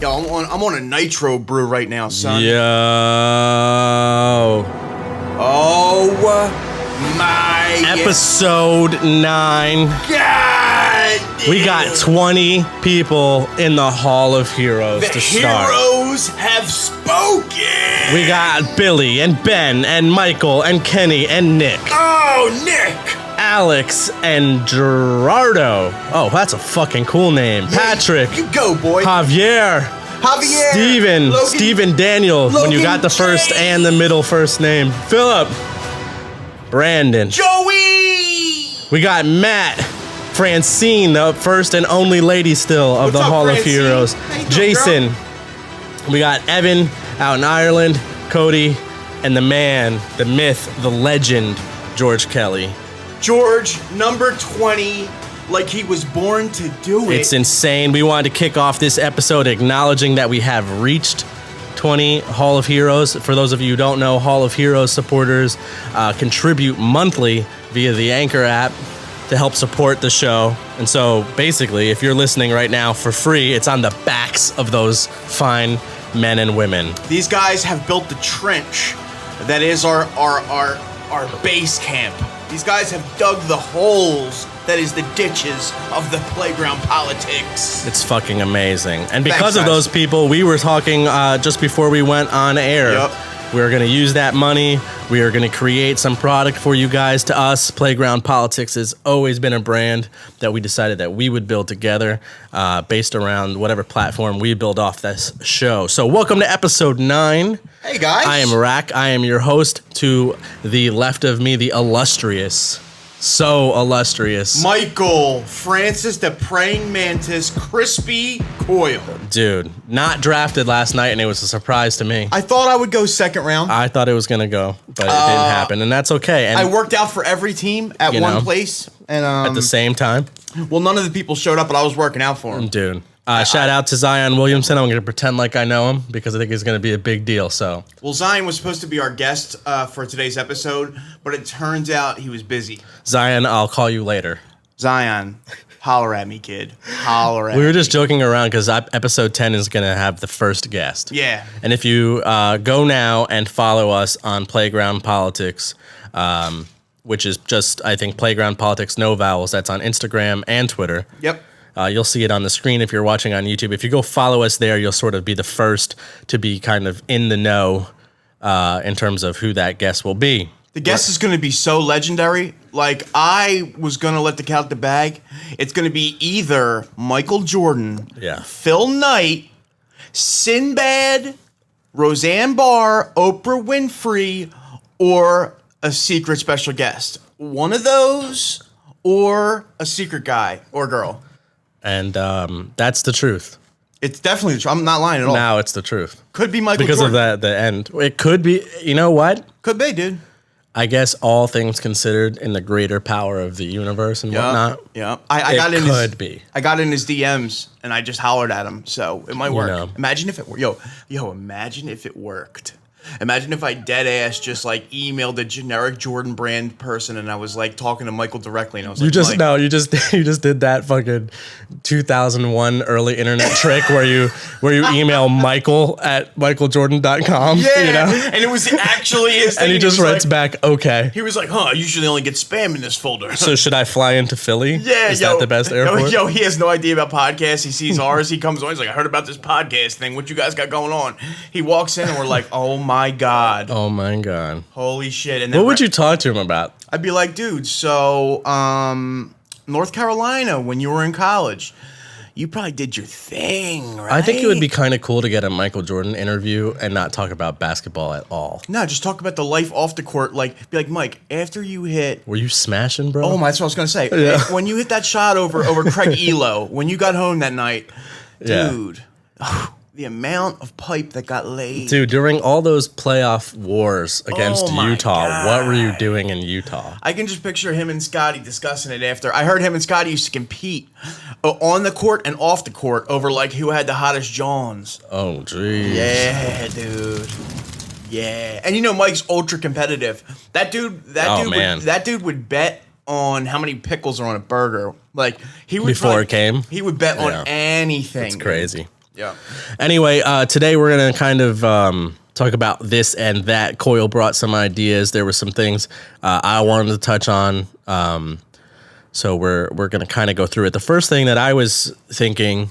Yo, I'm on a nitro brew right now, son. Yo. Oh my Episode 9. God! We got 20 people in the Hall of Heroes The to start. heroes have spoken! We got Billy and Ben and Michael and Kenny and Nick. Oh, Nick! Alex and Gerardo. Oh, that's a fucking cool name. Patrick. You go, boy. Javier. Javier. Steven Daniel. When you got the first and the middle first name. Philip. Brandon. Joey! We got Matt. Francine, the first and only lady still of What's the up, Hall Francine? of Heroes. How you doing, Jason. girl? We got Evan out in Ireland. Cody. And the man, the myth, the legend, George Kelly. George, number 20, like he was born to do it. It's insane. We wanted to kick off this episode acknowledging that we have reached 20 Hall of Heroes. For those of you who don't know, Hall of Heroes supporters contribute monthly via the Anchor app to help support the show. And so basically, if you're listening right now for free, it's on the backs of those fine men and women. These guys have built the trench that is our base camp. These guys have dug the holes that is the ditches of the playground politics. It's fucking amazing. And because Thanks, of guys. those people, we were talking just before we went on air. Yep. We're going to use that money. We are going to create some product for you guys. To us, Playground Politics has always been a brand that we decided that we would build together based around whatever platform we build off this show. So welcome to episode 9. Hey, guys. I am Rack. I am your host. To the left of me, the illustrious, so illustrious, Michael Francis, the praying mantis, crispy COYLE. dude, not drafted last night, and it was a surprise to me. I thought I would go second round. I thought it was gonna go, but it didn't happen, and that's okay. And I worked out for every team at You one know, place, and at the same time, well, none of the people showed up, but I was working out for them. dude. Shout out to Zion Williamson. I'm gonna pretend like I know him because I think it's gonna be a big deal. So Well, Zion was supposed to be our guest for today's episode, but it turns out he was busy. Zion, I'll call you later. Zion, holler at me, kid. Holler at me. We were just joking around because episode 10 is gonna have the first guest. Yeah. And if you go now and follow us on Playground Politics, which is just, I think, Playground Politics, no vowels. That's on Instagram and Twitter. Yep. You'll see it on the screen if you're watching on YouTube. If you go follow us there, you'll sort of be the first to be kind of in the know in terms of who that guest will be. The guest is going to be so legendary. Like, I was going to let the cat out the bag. It's going to be either Michael Jordan, Yeah. Phil Knight, Sinbad, Roseanne Barr, Oprah Winfrey, or a secret special guest. One of those, or a secret guy or girl. And that's the truth. It's definitely the truth. I'm not lying at all. Now it's the truth. Could be Michael Because Jordan. of the end. It could be, you know what? Could be, dude. I guess all things considered in the greater power of the universe and whatnot. Yeah. I got it in could be. I got in his DMs and I just hollered at him, so it might work. know. Imagine if it were imagine if it worked. Imagine if I dead ass just like emailed a generic Jordan brand person and I was like talking to Michael directly and I was like, Mike, you just did that fucking 2001 early internet trick where you email Michael at michaeljordan.com. yeah, You know? and it was actually his thing. And he just was writes like, back, okay. He was like, I usually only get spam in this folder. So should I fly into Philly? Yeah, Is that the best airport? Yo, he has no idea about podcasts. He sees ours. He comes on. He's like, I heard about this podcast thing. What you guys got going on? He walks in and we're like, oh my God. Oh my God. Holy shit. And then What would you talk to him about? I'd be like, dude, so North Carolina, when you were in college, you probably did your thing, right? I think it would be kind of cool to get a Michael Jordan interview and not talk about basketball at all. No, just talk about the life off the court. Like, be like, Mike, after you hit... Were you smashing, bro? Oh, my, that's what I was going to say. Yeah. When you hit that shot over Craig Elo, when you got home that night, Yeah. dude, the amount of pipe that got laid. Dude, during all those playoff wars against Oh my Utah, what were you God. doing in Utah? I can just picture him and Scotty discussing it after. I heard him and Scotty used to compete on the court and off the court over like who had the hottest Johns. Oh, geez. Yeah, dude. Yeah, and you know Mike's ultra competitive. That dude would bet on how many pickles are on a burger. Like he would Before it came? He would bet Yeah. on anything. It's crazy. Yeah. Anyway, today we're going to kind of talk about this and that. COYLE brought some ideas. There were some things I wanted to touch on. So we're going to kind of go through it. The first thing that I was thinking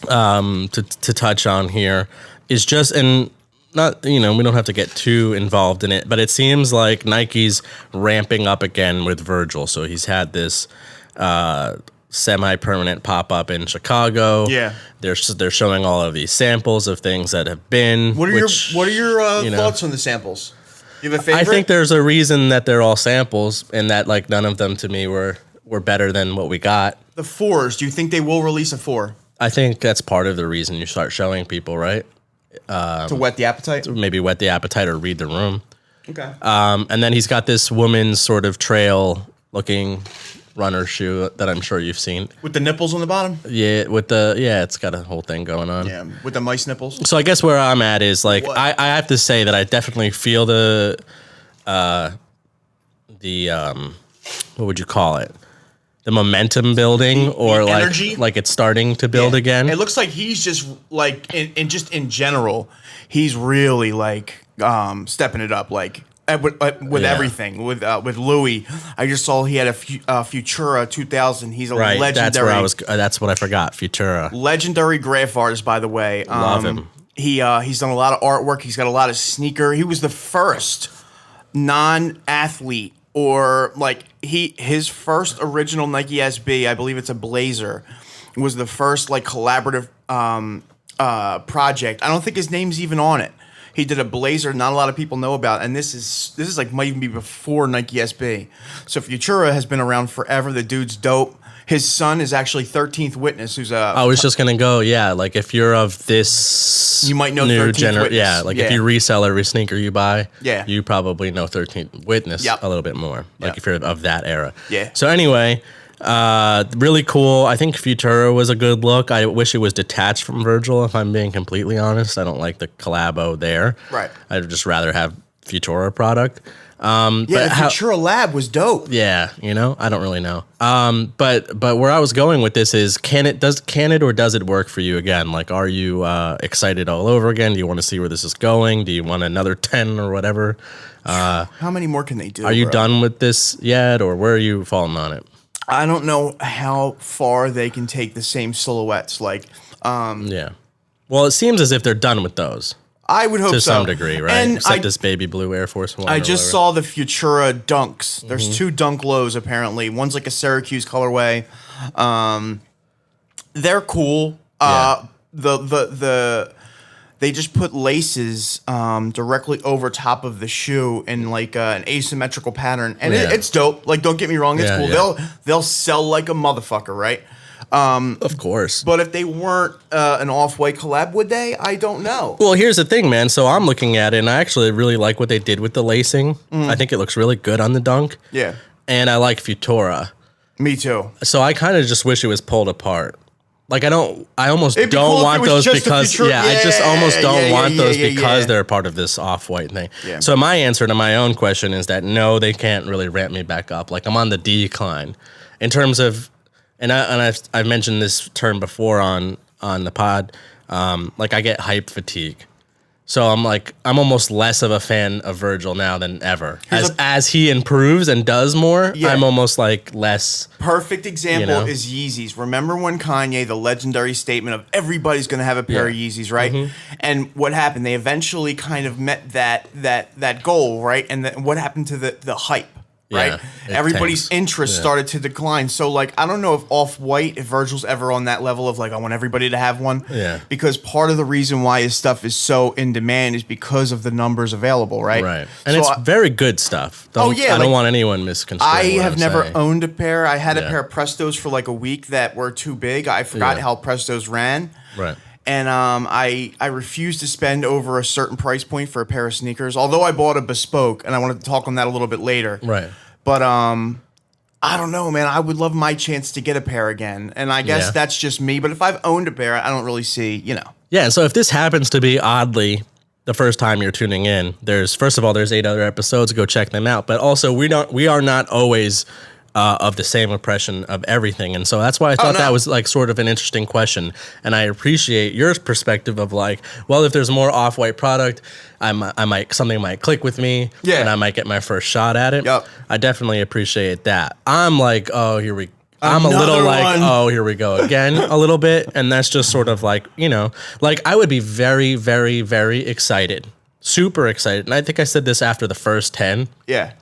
to touch on here is just, and not, we don't have to get too involved in it, but it seems like Nike's ramping up again with Virgil. So he's had this semi-permanent pop-up in Chicago. Yeah. They're showing all of these samples of things that have been. What are your thoughts on the samples? You have a favorite? I think there's a reason that they're all samples, and that like none of them to me were better than what we got. The 4s, do you think they will release a 4? I think that's part of the reason you start showing people, right? To whet the appetite? Maybe whet the appetite or read the room. Okay. And then he's got this woman's sort of trail-looking runner shoe that I'm sure you've seen. With the nipples on the bottom? Yeah, it's got a whole thing going on. Yeah, with the mice nipples. So I guess where I'm at is like I have to say that I definitely feel the what would you call it? The momentum building, or like energy? Like it's starting to build again. It looks like he's just like in general, he's really like stepping it up, like with everything. With Louis, I just saw he had a Futura 2000. He's a legendary. That's where I was. That's what I forgot. Futura, legendary graph artist, by the way. Love him. He's done a lot of artwork. He's got a lot of sneaker. He was the first non-athlete, or like his first original Nike SB, I believe it's a Blazer, was the first like collaborative project. I don't think his name's even on it. He did a Blazer not a lot of people know about, and this is like might even be before Nike SB. So Futura has been around forever. The dude's dope. His son is actually 13th Witness, who's a... I was just gonna go, like if you're of this, you might know new 13th Witness. If you resell every sneaker you buy, you probably know 13th Witness a little bit more. Like if you're of that era. Yeah. So anyway, really cool. I think Futura was a good look. I wish it was detached from Virgil, if I'm being completely honest. I don't like the collabo there. Right. I'd just rather have Futura product. But the Futura Lab was dope. Yeah, I don't really know. But where I was going with this is, can it or does it work for you again? Like, are you excited all over again? Do you want to see where this is going? Do you want another 10 or whatever? How many more can they do? Are you done with this yet, or where are you falling on it? I don't know how far they can take the same silhouettes. Like, yeah. Well, it seems as if they're done with those. I would hope so. To some degree, right? And Except this baby blue Air Force One. I just saw the Futura Dunks. There's 2 Dunk Lows, apparently. One's like a Syracuse colorway. They're cool. They just put laces directly over top of the shoe in like an asymmetrical pattern, and it's dope. Like, don't get me wrong, it's cool. Yeah. They'll sell like a motherfucker, right? Of course. But if they weren't an Off-White collab, would they? I don't know. Well, here's the thing, man. So I'm looking at it, and I actually really like what they did with the lacing. I think it looks really good on the Dunk. Yeah. And I like Futura. Me too. So I kind of just wish it was pulled apart. Like, I almost It'd be don't cool want if it was those just a because, Futura- I just almost don't want those because yeah. they're part of this Off-White thing. Yeah. So my answer to my own question is that no, they can't really ramp me back up. Like, I'm on the decline in terms of, and I've mentioned this term before on the pod. Like, I get hype fatigue. So I'm almost less of a fan of Virgil now than ever. As he improves and does more, I'm almost like less. Perfect example is Yeezys. Remember when Kanye, the legendary statement of everybody's going to have a pair of Yeezys, right? Mm-hmm. And what happened? They eventually kind of met that goal, right? And what happened to the hype? Right, everybody's interest started to decline. So, like, I don't know if Off-White, if Virgil's ever on that level of like, I want everybody to have one. Yeah. Because part of the reason why his stuff is so in demand is because of the numbers available, right? Right. And it's very good stuff. I don't want anyone misconstruing. I have never owned a pair. I had a pair of Prestos for like a week that were too big. I forgot how Prestos ran. Right. And I refused to spend over a certain price point for a pair of sneakers. Although I bought a Bespoke, and I wanted to talk on that a little bit later. Right. But I don't know, man. I would love my chance to get a pair again. And I guess that's just me. But if I've owned a pair, I don't really see, Yeah, so if this happens to be oddly the first time you're tuning in, there's 8 other episodes. Go check them out. But also, we are not always of the same impression of everything. And so that's why I thought that was like sort of an interesting question. And I appreciate your perspective of like, well, if there's more Off-White product, something might click with me, and I might get my first shot at it. Yep. I definitely appreciate that. I'm like, oh, I'm a Another little like, one. oh, here we go again a little bit. And that's just sort of like, like I would be very, very, very excited, super excited. And I think I said this after the first 10. Yeah.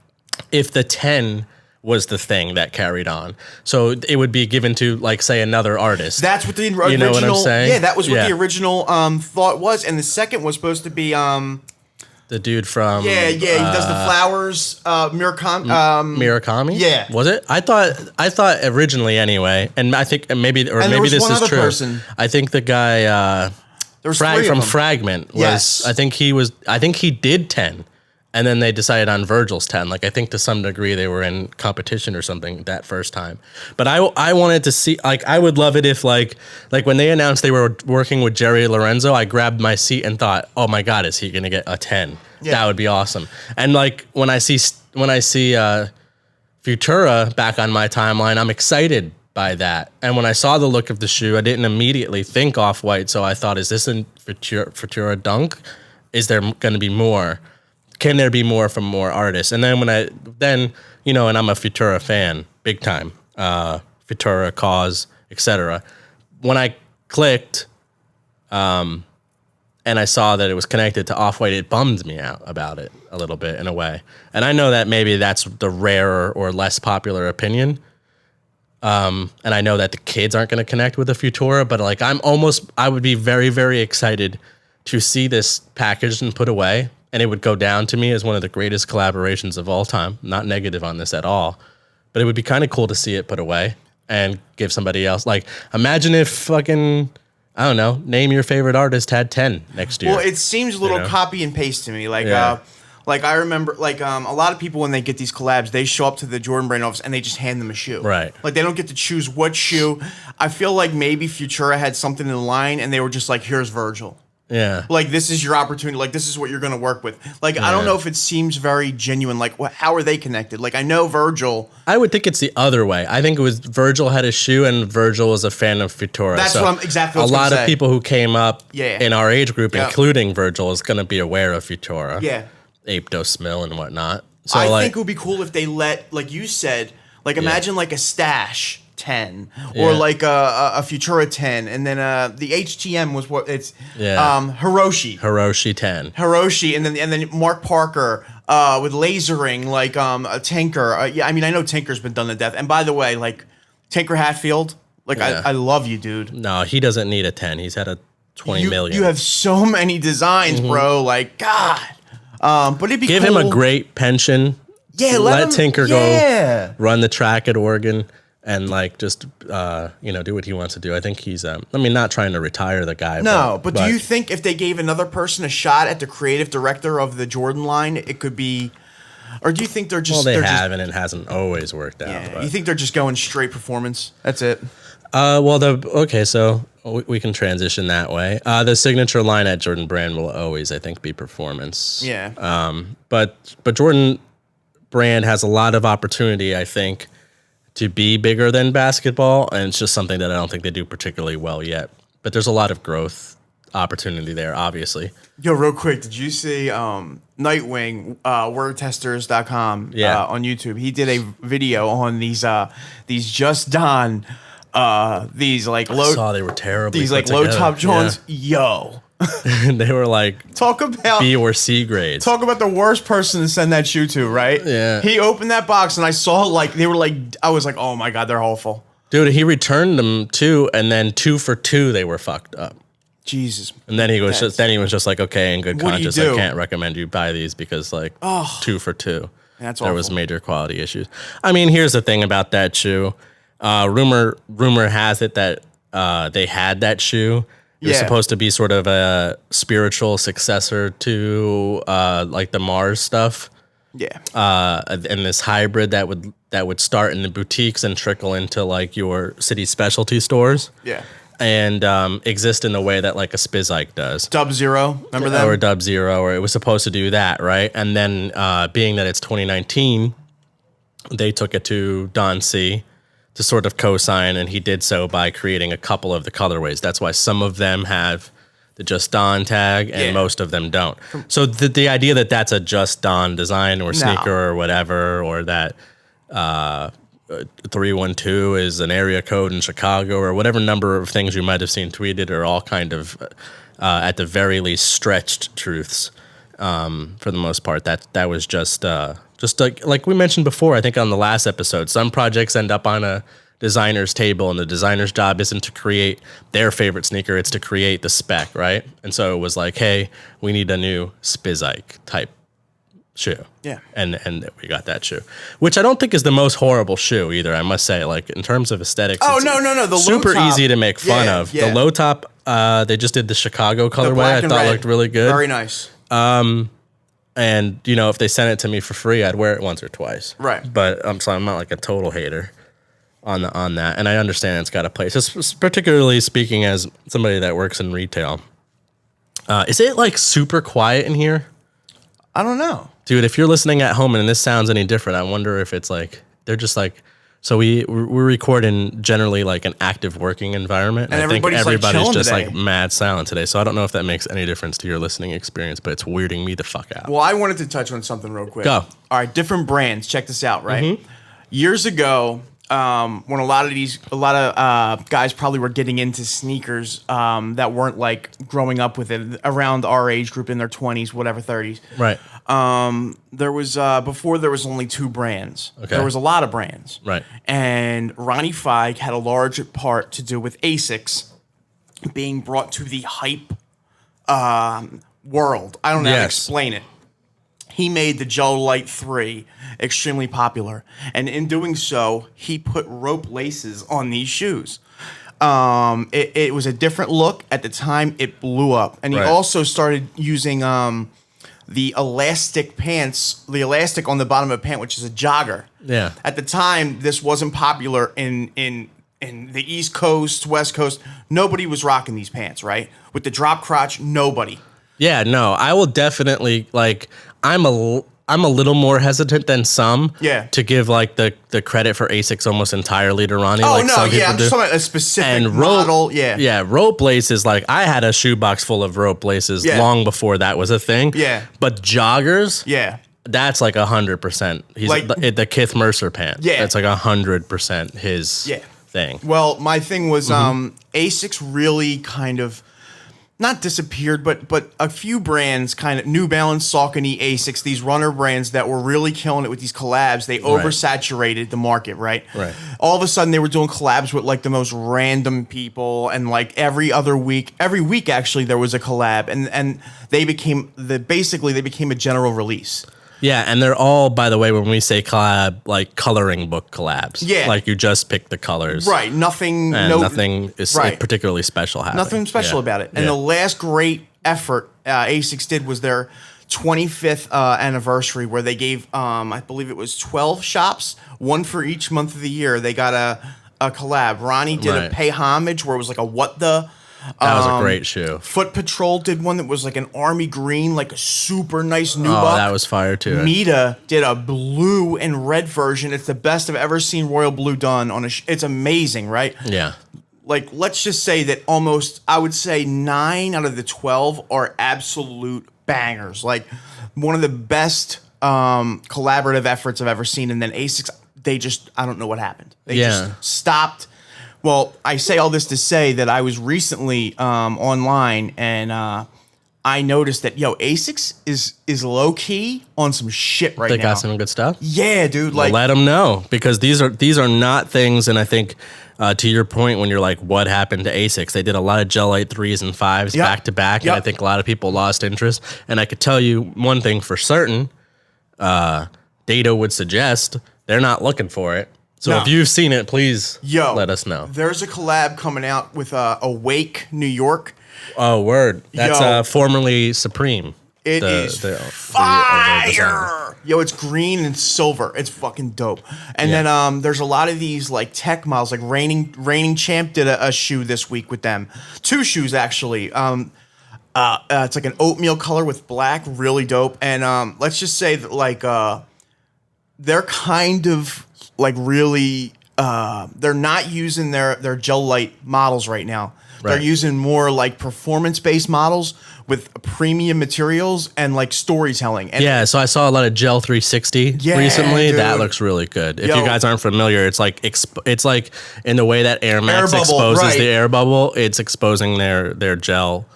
If the 10 was the thing that carried on. So it would be given to, like, say, another artist. That's what the original... You know what I'm saying? Yeah, that was what the original thought was. And the second was supposed to be... the dude from... Yeah, he does the flowers, Murakami. Murakami? Yeah. Was it? I thought originally anyway, and I think maybe this is true. Person. I think the guy there was three from of them. Fragment was... Yes. I think he did 10. And then they decided on Virgil's 10. Like, I think to some degree they were in competition or something that first time. But I wanted to see, like, I would love it if, like when they announced they were working with Jerry Lorenzo, I grabbed my seat and thought, oh my God, is he going to get a 10? Yeah. That would be awesome. And, like, when I see Futura back on my timeline, I'm excited by that. And when I saw the look of the shoe, I didn't immediately think Off-White. So I thought, is this a Futura Dunk? Is there going to be more? Can there be more from more artists? And then and I'm a Futura fan, big time. Futura, Cause, etc. When I clicked, and I saw that it was connected to Off-White, it bummed me out about it a little bit in a way. And I know that maybe that's the rarer or less popular opinion. And I know that the kids aren't going to connect with the Futura, but like I would be very, very excited to see this packaged and put away. And it would go down to me as one of the greatest collaborations of all time. Not negative on this at all. But it would be kind of cool to see it put away and give somebody else. Like, imagine if fucking, I don't know, name your favorite artist had 10 next year. Well, it seems a little copy and paste to me. Like, like I remember, like a lot of people when they get these collabs, they show up to the Jordan Brand office and they just hand them a shoe. Right. Like they don't get to choose what shoe. I feel like maybe Futura had something in the line and they were just like, here's Virgil. Yeah. Like, this is your opportunity. Like, this is what you're going to work with. Like, I don't know if it seems very genuine. Like, how are they connected? Like, I know Virgil. I would think it's the other way. I think it was Virgil had a shoe and Virgil was a fan of Futura. That's so what I'm exactly a lot of people who came up in our age group, including Virgil, is going to be aware of Futura. Yeah. Aptos Mill and whatnot. So I think it would be cool if they let, like you said, like imagine like a Stash 10 or like a Futura 10, and then the HTM was what it's Hiroshi 10 and then Mark Parker with lasering like a Tinker. I mean I know Tinker's been done to death, and by the way, like Tinker Hatfield, like I love you, dude. No, he doesn't need a 10. He's had a 20 million. You have so many designs, bro. Like God. But it'd be give cool. him a great pension. Yeah, let Tinker go run the track at Oregon. And like just do what he wants to do. I think he's not trying to retire the guy. No, but do you think if they gave another person a shot at the creative director of the Jordan line, it could be, or do you think they're just and it hasn't always worked out. Yeah, you think they're just going straight performance? That's it. So we can transition that way. The signature line at Jordan Brand will always, I think, be performance. Yeah. But Jordan Brand has a lot of opportunity, I think, to be bigger than basketball, and it's just something that I don't think they do particularly well yet. But there's a lot of growth opportunity there, obviously. Yo, real quick, did you see Nightwing, wordtesters.com on YouTube? He did a video on these Just Don, these like low. I saw they were terrible. These like low top Johns. Yo. They were like talk about B or C grades. Talk about the worst person to send that shoe to, right? Yeah. He opened that box and I saw like they were like I was like, oh my God, they're awful. Dude, he returned them too, and then 2 for 2 they were fucked up. Jesus. And then he was just like, okay, in good conscience, I can't recommend you buy these because like 2 for 2. That's there was major quality issues. I mean, here's the thing about that shoe. Rumor has it that they had that shoe. It was supposed to be sort of a spiritual successor to like the Mars stuff. Yeah. And this hybrid that would start in the boutiques and trickle into like your city specialty stores. Yeah. And exist in the way that like a Spizike does. Dub Zero, remember that? Or Dub Zero, or it was supposed to do that, right? And then being that it's 2019, they took it to Don C to sort of co-sign, and he did so by creating a couple of the colorways. That's why some of them have the Just Don tag, and most of them don't. So the idea that that's a Just Don design or sneaker or whatever, or that 312 is an area code in Chicago, or whatever number of things you might have seen tweeted, are all kind of at the very least stretched truths. For the most part, that was just like we mentioned before, I think on the last episode, some projects end up on a designer's table, and the designer's job isn't to create their favorite sneaker, it's to create the spec, right? And so it was like, hey, we need a new Spizike type shoe. Yeah. And we got that shoe, which I don't think is the most horrible shoe either, I must say. Like, in terms of aesthetics, no. The super low top, easy to make fun of. Yeah. The low top, they just did the Chicago colorway. I thought looked really good. Very nice. And, you know, if they sent it to me for free, I'd wear it once or twice. Right. But I'm not like a total hater on that. And I understand it's got a place. Just particularly speaking as somebody that works in retail. Is it like super quiet in here? I don't know. Dude, if you're listening at home and this sounds any different, I wonder if it's like, they're just like, so we record in generally like an active working environment. And I think everybody's just today. like mad silent today. So I don't know if that makes any difference to your listening experience, but it's weirding me the fuck out. Well, I wanted to touch on something real quick. Go. All right, different brands. Check this out, right? Years ago, when a lot of guys probably were getting into sneakers that weren't like growing up with it around our age group in their 20s, whatever, 30s. Right. There was before there was only 2 brands. Okay. There was a lot of brands. Right. And Ronnie Feig had a large part to do with Asics being brought to the hype world. I don't know how to explain it. He made the Gel Light 3 extremely popular. And in doing so, he put rope laces on these shoes. It was a different look. At the time, it blew up. And he also started using the elastic pants, the elastic on the bottom of a pant, which is a jogger. Yeah. At the time, this wasn't popular in the East Coast, West Coast. Nobody was rocking these pants, right? With the drop crotch, nobody. Yeah, no, I will definitely, like, I'm a little more hesitant than some to give like the credit for Asics almost entirely to Ronnie. Oh, like no, some I'm just talking about a specific model. Yeah, rope laces, like I had a shoebox full of rope laces long before that was a thing. Yeah. But joggers, that's like 100%. He's like, the Kith Mercer pant. Yeah. That's like 100% his thing. Well, my thing was Asics really kind of not disappeared, but a few brands, kind of New Balance, Saucony, Asics, these runner brands that were really killing it with these collabs. They oversaturated the market, right? Right. All of a sudden, they were doing collabs with like the most random people, and like every week actually there was a collab, and they became they became a general release. Yeah, and they're all, by the way, when we say collab, like coloring book collabs. Yeah. Like you just pick the colors. Right. Nothing is particularly special happening. Nothing special about it. And the last great effort Asics did was their 25th anniversary, where they gave, I believe it was 12 shops, one for each month of the year. They got a collab. Ronnie did a pay homage where it was like a what the. That was a great shoe. Foot Patrol did one that was like an army green, like a super nice nubuck. Oh, that was fire too. Mita did a blue and red version. It's the best I've ever seen royal blue done on it's amazing, right? Yeah. Like, let's just say that almost, I would say 9 out of the 12 are absolute bangers. Like, one of the best collaborative efforts I've ever seen. And then Asics, I don't know what happened. They just stopped. Well, I say all this to say that I was recently online, and I noticed that Asics is low key on some shit right now. They got some good stuff. Yeah, dude. Like, let them know, because these are not things. And I think to your point, when you're like, what happened to Asics? They did a lot of Gel Light 3s and 5s back to back, and I think a lot of people lost interest. And I could tell you one thing for certain: data would suggest they're not looking for it. So if you've seen it, please let us know. There's a collab coming out with Awake New York. Oh, word. That's formerly Supreme. It is fire. It's green and silver. It's fucking dope. And then there's a lot of these like tech models, like Reigning Champ did a shoe this week with them. 2 shoes actually. It's like an oatmeal color with black, really dope. And let's just say that like they're kind of like really they're not using their gel light models right now. Right. They're using more like performance-based models with premium materials and like storytelling. And Yeah, so I saw a lot of Gel 360 Yeah, recently. dude. That looks really good. If Yo. you guys aren't familiar, it's like in the way that Air Max Air bubble, exposes right. the air bubble, it's exposing their gel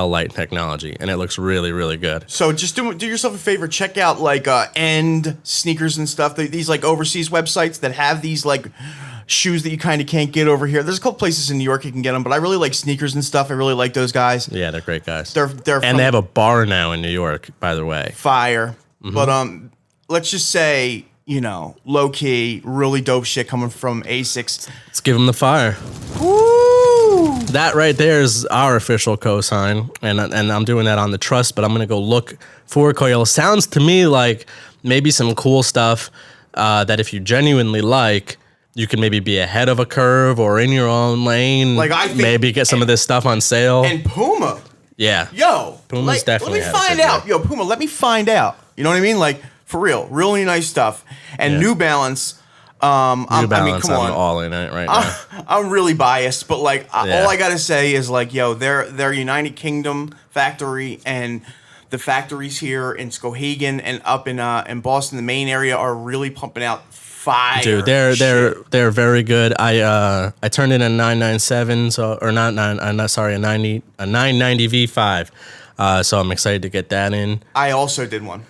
light technology, and it looks really, really good. So just do yourself a favor. Check out like End Sneakers and stuff. These like overseas websites that have these like shoes that you kind of can't get over here. There's a couple places in New York you can get them, but I really like Sneakers and stuff. I really like those guys. Yeah, they're great guys. They're and they have a bar now in New York, by the way. fire. But let's just say, low key, really dope shit coming from Asics. Let's give them the fire. Woo! That right there is our official cosign, and I'm doing that on the trust, but I'm going to go look for COYLE. Sounds to me like maybe some cool stuff that if you genuinely like, you can maybe be ahead of a curve or in your own lane. Like, I think- maybe get some of this stuff on sale. And Puma. Yeah. Yo, Puma's definitely let had me a find good out. year. Yo, Puma, let me find out. You know what I mean? Like, for real, really nice stuff. And Yeah. New Balance. New I Balance, mean, come I'm on. all in it right now. I'm really biased, but like, Yeah. all I gotta say is like, yo, they're United Kingdom factory, and the factories here in Skowhegan and up in Boston, the main area, are really pumping out fire. Dude, they're very good. I turned in a 997, so or not nine. I'm not sorry, a 990 V5. So I'm excited to get that in. I also did one.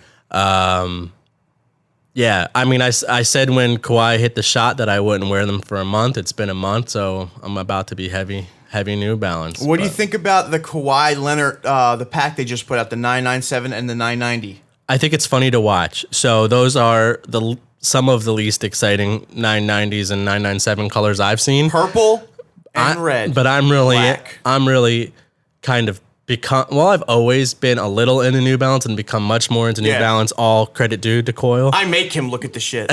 Yeah, I mean, I said when Kawhi hit the shot that I wouldn't wear them for a month. It's been a month, so I'm about to be heavy New Balance. What do you think about the Kawhi Leonard, the pack they just put out, the 997 and the 990? I think it's funny to watch. So those are some of the least exciting 990s and 997 colors I've seen. Purple and red. But I'm really kind of I've always been a little into New Balance and become much more into New Yeah. Balance. All credit due to COYLE. I make him look at the shit.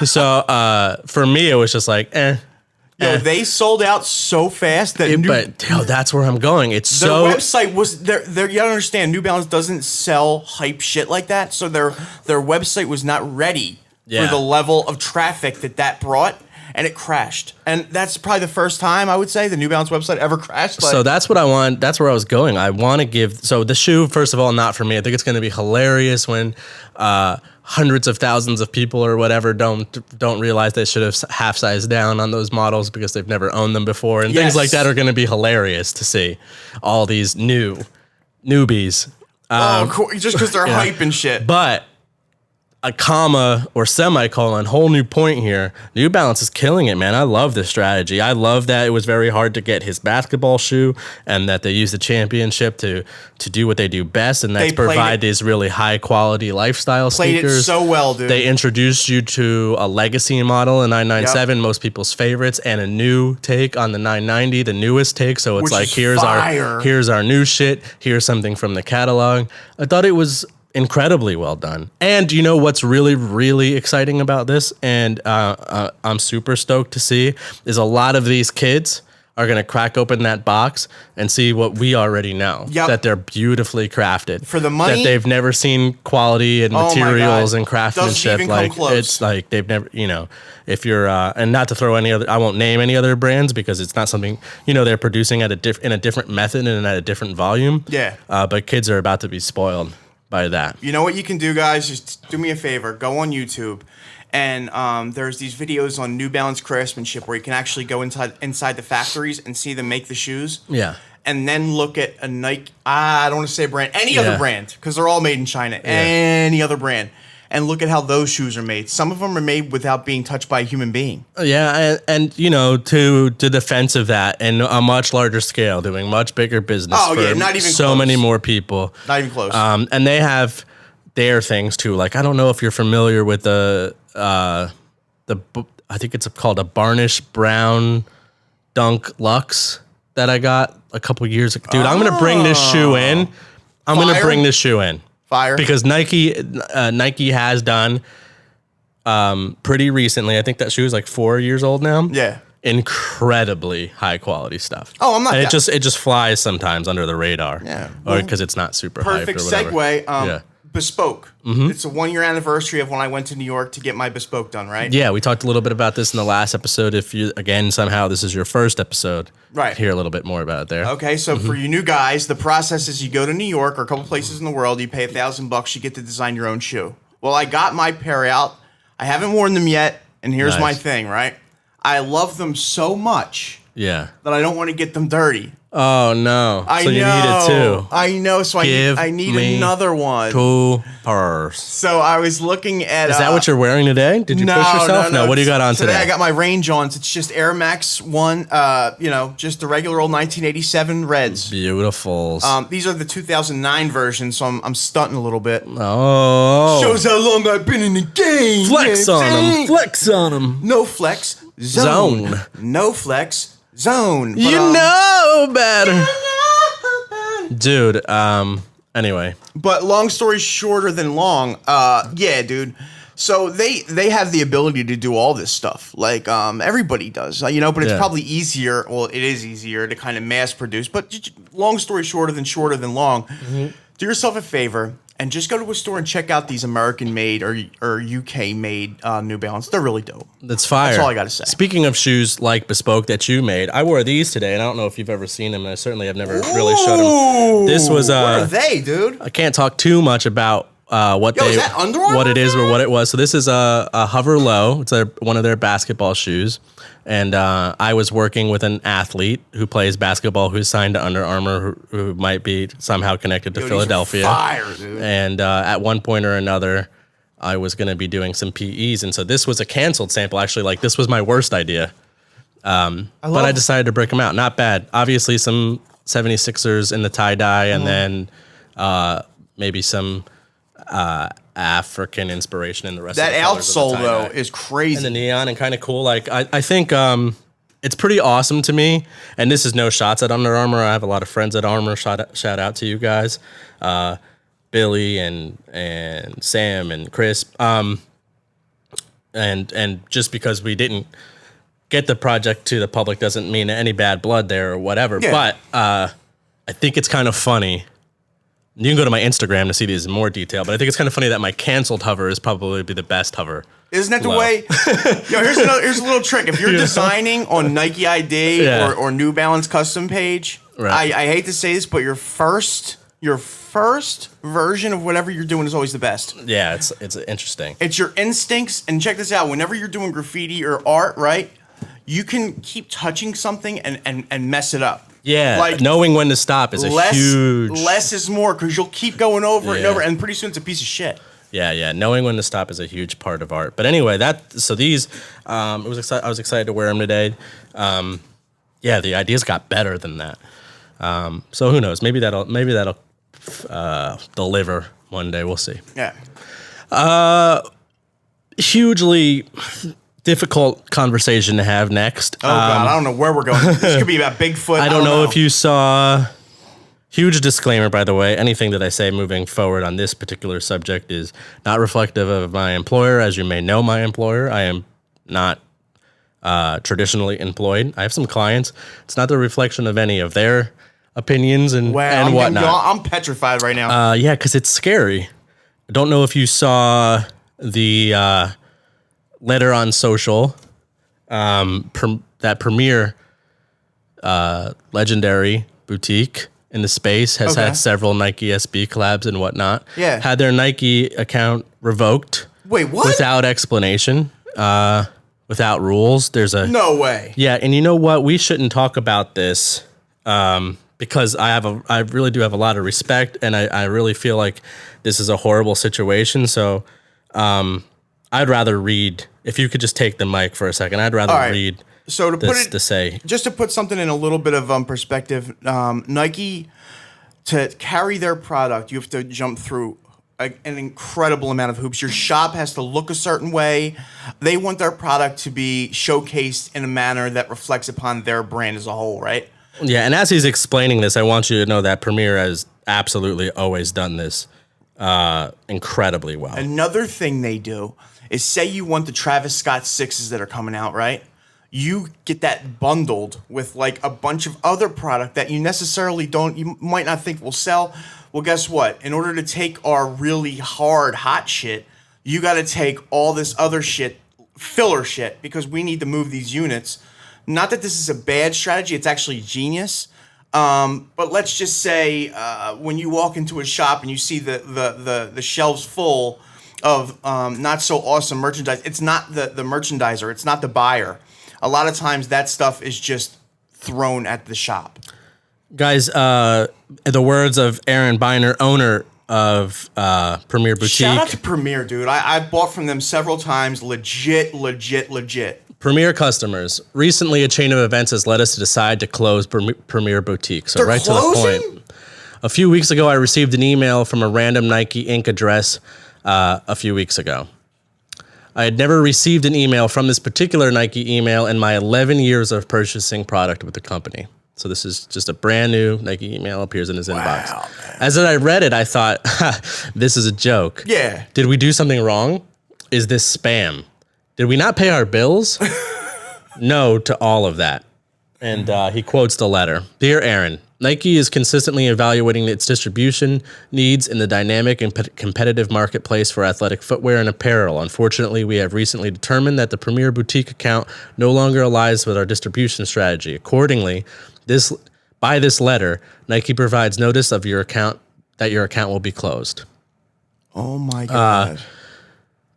So for me, it was just like, Yo, they sold out so fast that that's where I'm going. It's their so website was you gotta understand, New Balance doesn't sell hype shit like that, so their website was not ready Yeah. for the level of traffic that brought, and it crashed. And that's probably the first time I would say the New Balance website ever crashed. But So that's what I want. That's where I was going. I want to give. So the shoe, first of all, not for me. I think it's going to be hilarious when hundreds of thousands of people or whatever don't realize they should have half sized down on those models because they've never owned them before, and things like Yes. that are going to be hilarious to see. All these newbies, cool, just because they're hype and shit. but a comma or semicolon, whole new point here. New Balance is killing it, man. I love this strategy. I love that it was very hard to get his basketball shoe, and that they used the championship to do what they do best, and that's They played provide it- these really high quality lifestyle Played sneakers. it so well, dude. They introduced you to a legacy model, a 997, most people's favorites, and a new take on the 990, the newest take. So it's Which like is here's fire. our new shit. Here's something from the catalog. I thought it was incredibly well done. And you know what's really, really exciting about this, and I'm super stoked to see, is a lot of these kids are going to crack open that box and see what we already know. Yep. That they're beautifully crafted. For the money- That they've never seen quality and Oh my materials God. and craftsmanship. Doesn't even come Like close. it's like they've never, if you're, and not to throw any other, I won't name any other brands because it's not something, they're producing in a different method and at a different volume. Yeah. But kids are about to be spoiled by that. You know what you can do, guys? Just do me a favor. Go on YouTube, and there's these videos on New Balance craftsmanship where you can actually go inside the factories and see them make the shoes. Yeah. And then look at a Nike. I don't want to say brand. Any other Yeah. brand, because they're all made in China. Any other brand. And look at how those shoes are made. Some of them are made without being touched by a human being. Yeah, and to defense of that, and a much larger scale, doing much bigger business Oh, for yeah, not even so close. many more people. Not even close. And they have their things too. Like I don't know if you're familiar with the I think it's called a Varnish Brown Dunk Luxe that I got a couple years ago. Dude, I'm gonna bring this shoe in. I'm gonna Fire. bring this shoe in. Fire. Because Nike has done pretty recently. I think that shoe is like 4 years old now. Yeah. Incredibly high quality stuff. Oh, I'm not And that- it just flies sometimes under the radar. Yeah. Or because it's not super hyped or Perfect whatever. segue. Yeah. Bespoke. It's a 1-year anniversary of when I went to New York to get my Bespoke done, right? Yeah, we talked a little bit about this in the last episode. If you, again, somehow this is your first episode, Right. hear a little bit more about it there. Okay, so for you new guys, the process is you go to New York or a couple places in the world, you pay $1,000, you get to design your own shoe. Well, I got my pair out. I haven't worn them yet, and here's my Nice. thing, right? I love them so much Yeah. that I don't want to get them dirty. Oh, no. I so know. you need it too. I know, so I need me another one. 2 pairs. So I was looking at... Is that what you're wearing today? Did you push yourself? No. What do you got on today? I got my Range ons. It's just Air Max 1, just the regular old 1987 Reds. Beautiful. These are the 2009 versions, so I'm stunting a little bit. Oh. Shows how long I've been in the game. Flex on them. Flex on them. No flex. Zone. No flex. Zone. But, You know better. Dude, anyway. But long story shorter than long, yeah, dude. So they have the ability to do all this stuff, like everybody does, but it's Yeah. probably easier. Well, it is easier to kind of mass produce. But long story shorter than long, do yourself a favor and just go to a store and check out these American-made or UK-made New Balance. They're really dope. That's fire. That's all I gotta say. Speaking of shoes like Bespoke that you made, I wore these today, and I don't know if you've ever seen them, and I certainly have never really showed them. This was What are they, dude? I can't talk too much about what Yo, is that Under Armour, what it is or man? what it was. So this is a Hover Low. It's one of their basketball shoes, and I was working with an athlete who plays basketball who's signed to Under Armour, who might be somehow connected to Yo, these are Philadelphia. fire, dude. And at one point or another, I was going to be doing some PEs, and so this was a canceled sample. Actually, like this was my worst idea, but I decided to break them out. Not bad. Obviously, some 76ers in the tie dye, and then maybe some African inspiration in the rest. That of the colors outsole of the though tie-dye. is crazy. And the neon and kind of cool. Like I think it's pretty awesome to me. And this is no shots at Under Armour. I have a lot of friends at Armour. Shout out to you guys, Billy and Sam and Chris. And just because we didn't get the project to the public doesn't mean any bad blood there or whatever. Yeah. But I think it's kind of funny. You can go to my Instagram to see these in more detail, but I think it's kind of funny that my canceled hover is probably the best hover. Isn't that the Low. way? Yo, here's a little trick. If you're designing on Nike ID Yeah. or New Balance custom page, Right. I hate to say this, but your first version of whatever you're doing is always the best. Yeah, it's interesting. It's your instincts, and check this out. Whenever you're doing graffiti or art, right, you can keep touching something and mess it up. Yeah, Like, knowing when to stop is a huge. Less is more, because you'll keep going over it and Yeah. over, and pretty soon it's a piece of shit. Yeah, knowing when to stop is a huge part of art. But anyway, these, I was excited to wear them today. Yeah, the ideas got better than that. So who knows? Maybe that'll deliver one day. We'll see. Yeah. Hugely difficult conversation to have next. Oh God, I don't know where we're going. This could be about Bigfoot. I don't know if you saw. Huge disclaimer, by the way. Anything that I say moving forward on this particular subject is not reflective of my employer. As you may know, my employer, I am not traditionally employed. I have some clients. It's not the reflection of any of their opinions and whatnot. I'm petrified right now. Yeah, because it's scary. I don't know if you saw the letter on social, that premier legendary boutique in the space has Okay. had several Nike SB collabs and whatnot. Yeah. Had their Nike account revoked Wait, what? without explanation, without rules. There's a No way. yeah, and you know what? We shouldn't talk about this because I really do have a lot of respect, and I really feel like this is a horrible situation. So I'd rather read. If you could just take the mic for a second, I'd rather All right. read. So to put This it, to say, just to put something in a little bit of perspective, Nike, to carry their product, you have to jump through an incredible amount of hoops. Your shop has to look a certain way. They want their product to be showcased in a manner that reflects upon their brand as a whole, right? yeah. And as he's explaining this, I want you to know that Premier has absolutely always done this incredibly well. Another thing they do is, say you want the Travis Scott 6s that are coming out, right? You get that bundled with like a bunch of other product that you necessarily you might not think will sell. Well, guess what? In order to take our really hard, hot shit, you got to take all this other shit, filler shit, because we need to move these units. Not that this is a bad strategy. It's actually genius. But let's just say when you walk into a shop and you see the shelves full of not so awesome merchandise, it's not the merchandiser. It's not the buyer. A lot of times that stuff is just thrown at the shop. Guys, the words of Aaron Biner, owner of Premier Boutique. Shout out to Premier, dude. I've bought from them several times. Legit. Premier customers. Recently, a chain of events has led us to decide to close Premier Boutique. So They're right closing? to the point. A few weeks ago, I received an email from a random Nike Inc. address a few weeks ago. I had never received an email from this particular Nike email in my 11 years of purchasing product with the company. So this is just a brand new Nike email appears in his inbox. Man. As I read it, I thought, this is a joke. Yeah. Did we do something wrong? Is this spam? Did we not pay our bills? No to all of that. And he quotes the letter. Dear Aaron, Nike is consistently evaluating its distribution needs in the dynamic and competitive marketplace for athletic footwear and apparel. Unfortunately, we have recently determined that the Premier Boutique account no longer aligns with our distribution strategy. Accordingly, by this letter, Nike provides notice of your account that your account will be closed. Oh my God.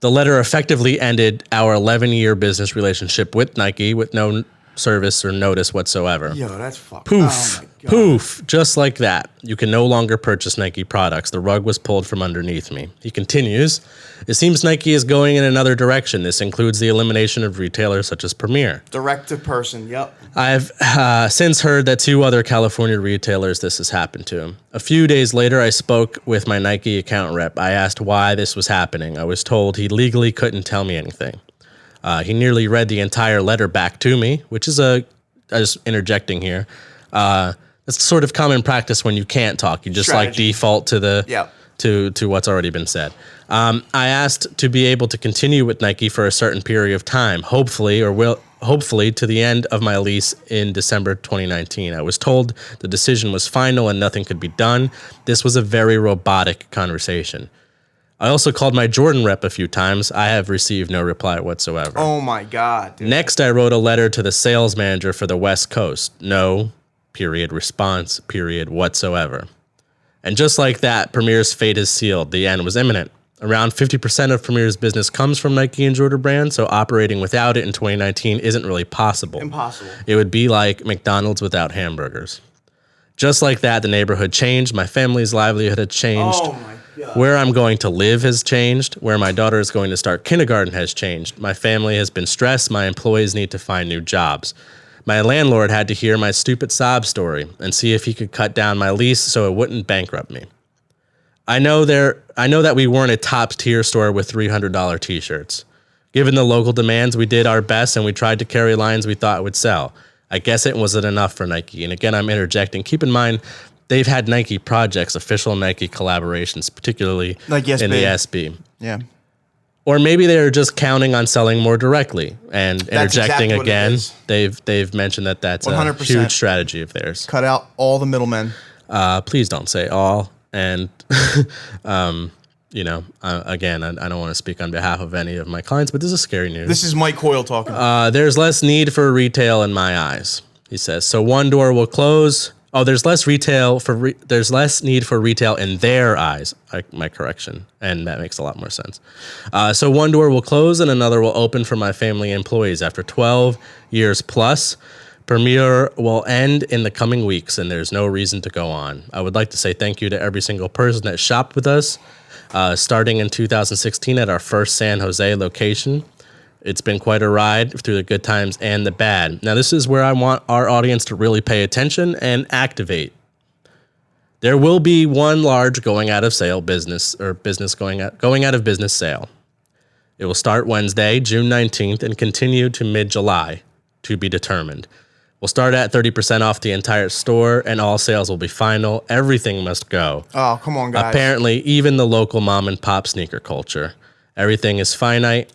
The letter effectively ended our 11-year business relationship with Nike with no service or notice whatsoever. Yo, that's fucked. Poof. Oh my God. Poof. Just like that. You can no longer purchase Nike products. The rug was pulled from underneath me. He continues, it seems Nike is going in another direction. This includes the elimination of retailers such as Premier. Direct to person, yep. I've since heard that 2 other California retailers this has happened to. A few days later, I spoke with my Nike account rep. I asked why this was happening. I was told he legally couldn't tell me anything. He nearly read the entire letter back to me, which is just interjecting here. It's sort of common practice when you can't talk. You just like default to the to what's already been said. I asked to be able to continue with Nike for a certain period of time, hopefully to the end of my lease in December 2019. I was told the decision was final and nothing could be done. This was a very robotic conversation. I also called my Jordan rep a few times. I have received no reply whatsoever. Oh my God, dude. Next, I wrote a letter to the sales manager for the West Coast. No, response, whatsoever. And just like that, Premier's fate is sealed. The end was imminent. Around 50% of Premier's business comes from Nike and Jordan brand, so operating without it in 2019 isn't really possible. Impossible. It would be like McDonald's without hamburgers. Just like that, the neighborhood changed. My family's livelihood had changed. Oh my God. Where I'm going to live has changed. Where my daughter is going to start kindergarten has changed. My family has been stressed. My employees need to find new jobs. My landlord had to hear my stupid sob story and see if he could cut down my lease so it wouldn't bankrupt me. I know that we weren't a top tier store with $300 t-shirts. Given the local demands, we did our best and we tried to carry lines we thought would sell. I guess it wasn't enough for Nike. And again, I'm interjecting. Keep in mind, they've had Nike projects, official Nike collaborations, particularly like in the SB. Yeah. Or maybe they're just counting on selling more directly and interjecting exactly again. They've mentioned that that's 100%. A huge strategy of theirs. Cut out all the middlemen. Please don't say all. And, again, I don't want to speak on behalf of any of my clients, but this is scary news. This is Mike COYLE talking. There's less need for retail in my eyes, he says. So one door will close. Oh, there's less there's less need for retail in their eyes. My correction, and that makes a lot more sense. So one door will close and another will open for my family employees. After 12 years plus, Premier will end in the coming weeks, and there's no reason to go on. I would like to say thank you to every single person that shopped with us, starting in 2016 at our first San Jose location. It's been quite a ride through the good times and the bad. Now, this is where I want our audience to really pay attention and activate. There will be one large going out of business sale. It will start Wednesday, June 19th, and continue to mid-July, to be determined. We'll start at 30% off the entire store, and all sales will be final. Everything must go. Oh, come on, guys. Apparently, even the local mom and pop sneaker culture. Everything is finite.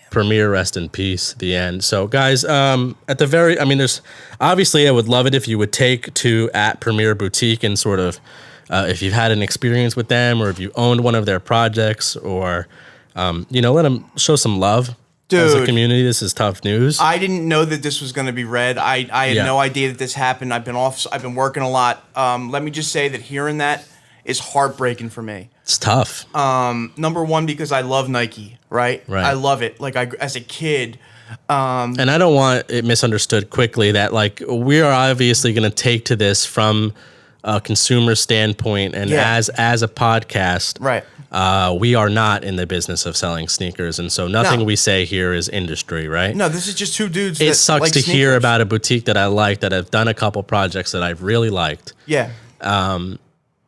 Premier, rest in peace. The end. So, guys, there's obviously I would love it if you would take to @Premier Boutique and sort of if you've had an experience with them, or if you owned one of their projects, or let them show some love. Dude, as a community, this is tough news. I didn't know that this was going to be read. I had no idea that this happened. I've been working a lot. Let me just say that hearing that is heartbreaking for me. It's tough. Number one, because I love Nike, right? I love it. Like as a kid. And I don't want it misunderstood quickly that like we are obviously going to take to this from a consumer standpoint, and as a podcast, right? We are not in the business of selling sneakers, and so nothing we say here is industry, right? No, this is just two dudes. It sucks to hear about a boutique that I like, that have done a couple projects that I've really liked. Yeah.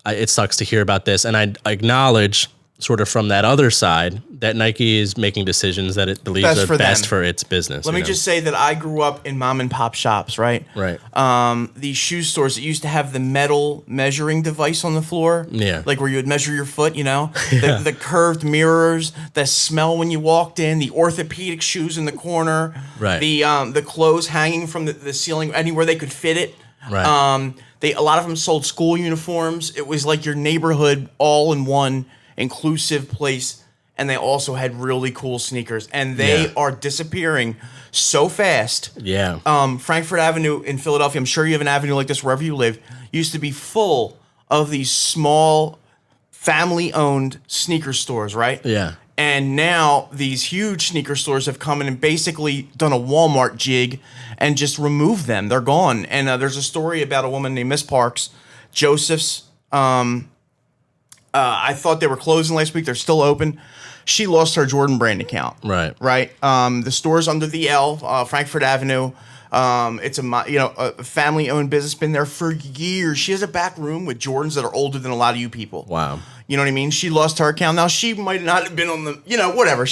It sucks to hear about this, and I acknowledge, sort of from that other side, that Nike is making decisions that it believes are best for its business. Let me just say that I grew up in mom and pop shops, right? Right. These shoe stores that used to have the metal measuring device on the floor. Yeah. Like where you would measure your foot, the curved mirrors, the smell when you walked in, the orthopedic shoes in the corner, right? The clothes hanging from the ceiling anywhere they could fit it. Right. A lot of them sold school uniforms. It was like your neighborhood all in one inclusive place, and they also had really cool sneakers, and they are disappearing so fast. Yeah. Frankfurt Avenue in Philadelphia, I'm sure you have an avenue like this wherever you live, used to be full of these small family-owned sneaker stores, right? Yeah. And now these huge sneaker stores have come in and basically done a Walmart jig and just removed them. They're gone. And there's a story about a woman named Miss Parks, Joseph's. I thought they were closing last week. They're still open. She lost her Jordan brand account. Right. Right. The store's under the L, Frankfurt Avenue. It's a family-owned business. Been there for years. She has a back room with Jordans that are older than a lot of you people. Wow. You know what I mean? She lost her account. Now, she might not have been on the, whatever.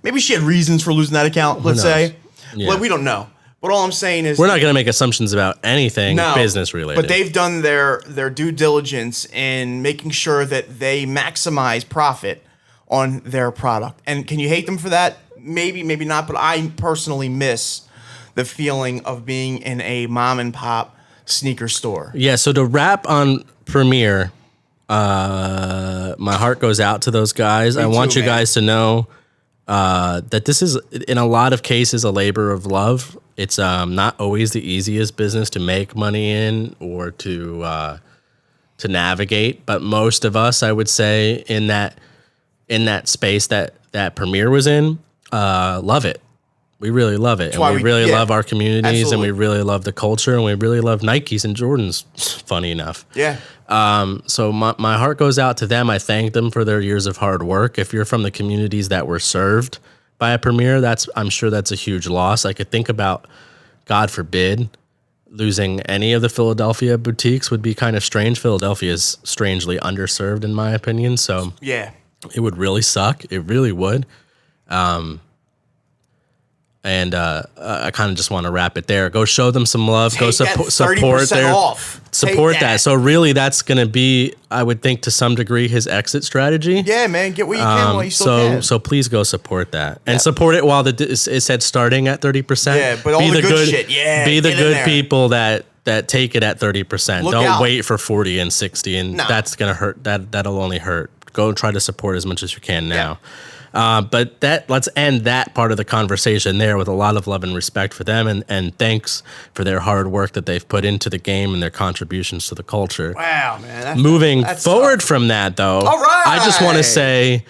Maybe she had reasons for losing that account, let's say. Yeah. Well, we don't know. But all I'm saying is... We're not going to make assumptions about anything business-related. But they've done their due diligence in making sure that they maximize profit on their product. And can you hate them for that? Maybe, maybe not. But I personally miss the feeling of being in a mom-and-pop sneaker store. Yeah, so to wrap on Premier... my heart goes out to those guys. I want you guys to know that this is, in a lot of cases, a labor of love. It's not always the easiest business to make money in or to navigate, but most of us, I would say, in that space that Premier was in, love it. We really love it. And we really love our communities. Absolutely. And we really love the culture, and we really love Nikes and Jordans, funny enough. Yeah. So my heart goes out to them. I thank them for their years of hard work. If you're from the communities that were served by a Premier, I'm sure that's a huge loss. I could think about, God forbid, losing any of the Philadelphia boutiques would be kind of strange. Philadelphia is strangely underserved, in my opinion. So yeah, it would really suck. It really would. And I kind of just want to wrap it there. Go show them some love. Go support that. So really, that's going to be, I would think, to some degree, his exit strategy. Yeah, man, get what you can while you still can. So please go support that, and support it while it said starting at 30%. Yeah, but all the good shit. Yeah, be the good people that take it at 30%. Don't wait for 40 and 60, and that's gonna hurt. That'll only hurt. Go try to support as much as you can now. Yeah. But let's end that part of the conversation there with a lot of love and respect for them, and thanks for their hard work that they've put into the game and their contributions to the culture. Wow, man. Moving forward from that, though, all right. I just want to say,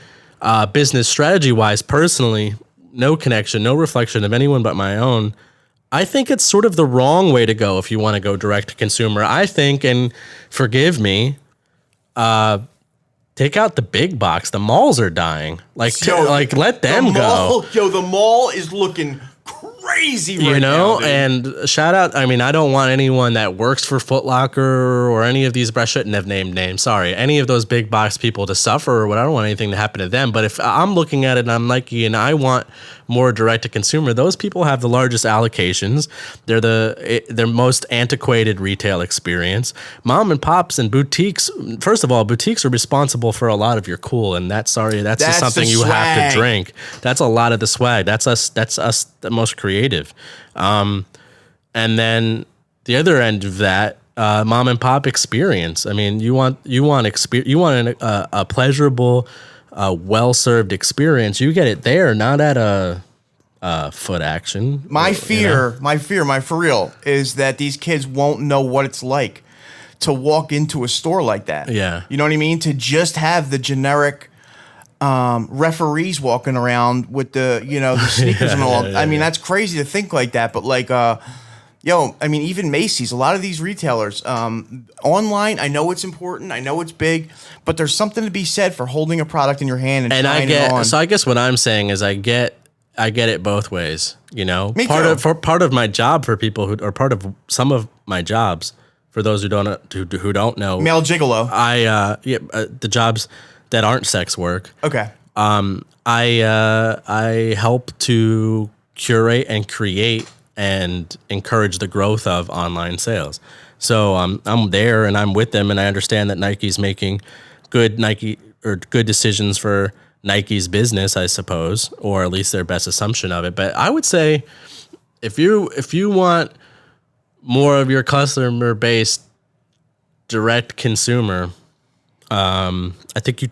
business strategy-wise, personally, no connection, no reflection of anyone but my own, I think it's sort of the wrong way to go if you want to go direct to consumer. I think, and forgive me, take out the big box. The malls are dying. Let them go. The mall is looking crazy right now, dude. And shout out, I mean, I don't want anyone that works for Foot Locker or any of these, I shouldn't have named names, sorry, any of those big box people to suffer, or what. I don't want anything to happen to them. But if I'm looking at it and I'm Nike and I want more direct to consumer, those people have the largest allocations. They're their most antiquated retail experience. Mom and pops and boutiques, first of all, boutiques are responsible for a lot of your cool, and that's just something you have to drink. That's a lot of the swag. That's us the most creative. And then the other end of that mom and pop experience. I mean, you want a pleasurable, well served experience. You get it there, not at a Foot Action. My for real, is that these kids won't know what it's like to walk into a store like that. Yeah. You know what I mean? To just have the generic referees walking around with the sneakers and all. I mean, that's crazy to think like that, but like, I mean, even Macy's, a lot of these retailers, online, I know it's important, I know it's big, but there's something to be said for holding a product in your hand and trying it on. So I guess what I'm saying is I get it both ways, Me part of my job for people who, or part of some of my jobs for those who don't know, male gigolo. The jobs that aren't sex work. Okay. I help to curate and create and encourage the growth of online sales. So I'm there and I'm with them, and I understand that Nike's making good decisions for Nike's business, I suppose, or at least their best assumption of it. But I would say if you want more of your customer base direct consumer, I think you're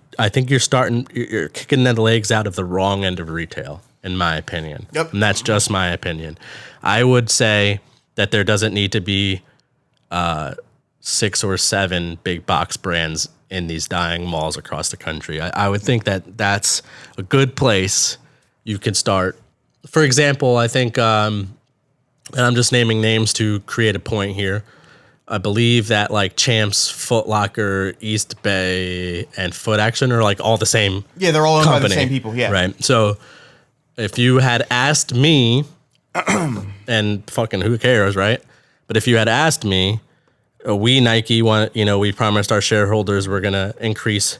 kicking the legs out of the wrong end of retail, in my opinion. Yep. And that's just my opinion. I would say that there doesn't need to be 6 or 7 big box brands in these dying malls across the country. I would think that that's a good place you could start. For example, I think, and I'm just naming names to create a point here, I believe that like Champs, Foot Locker, East Bay, and Foot Action are like all the same. Yeah, they're all owned by the company, same people. Yeah. Right. So if you had asked me, and fucking who cares, right? But if you had asked me, we Nike we promised our shareholders we're gonna increase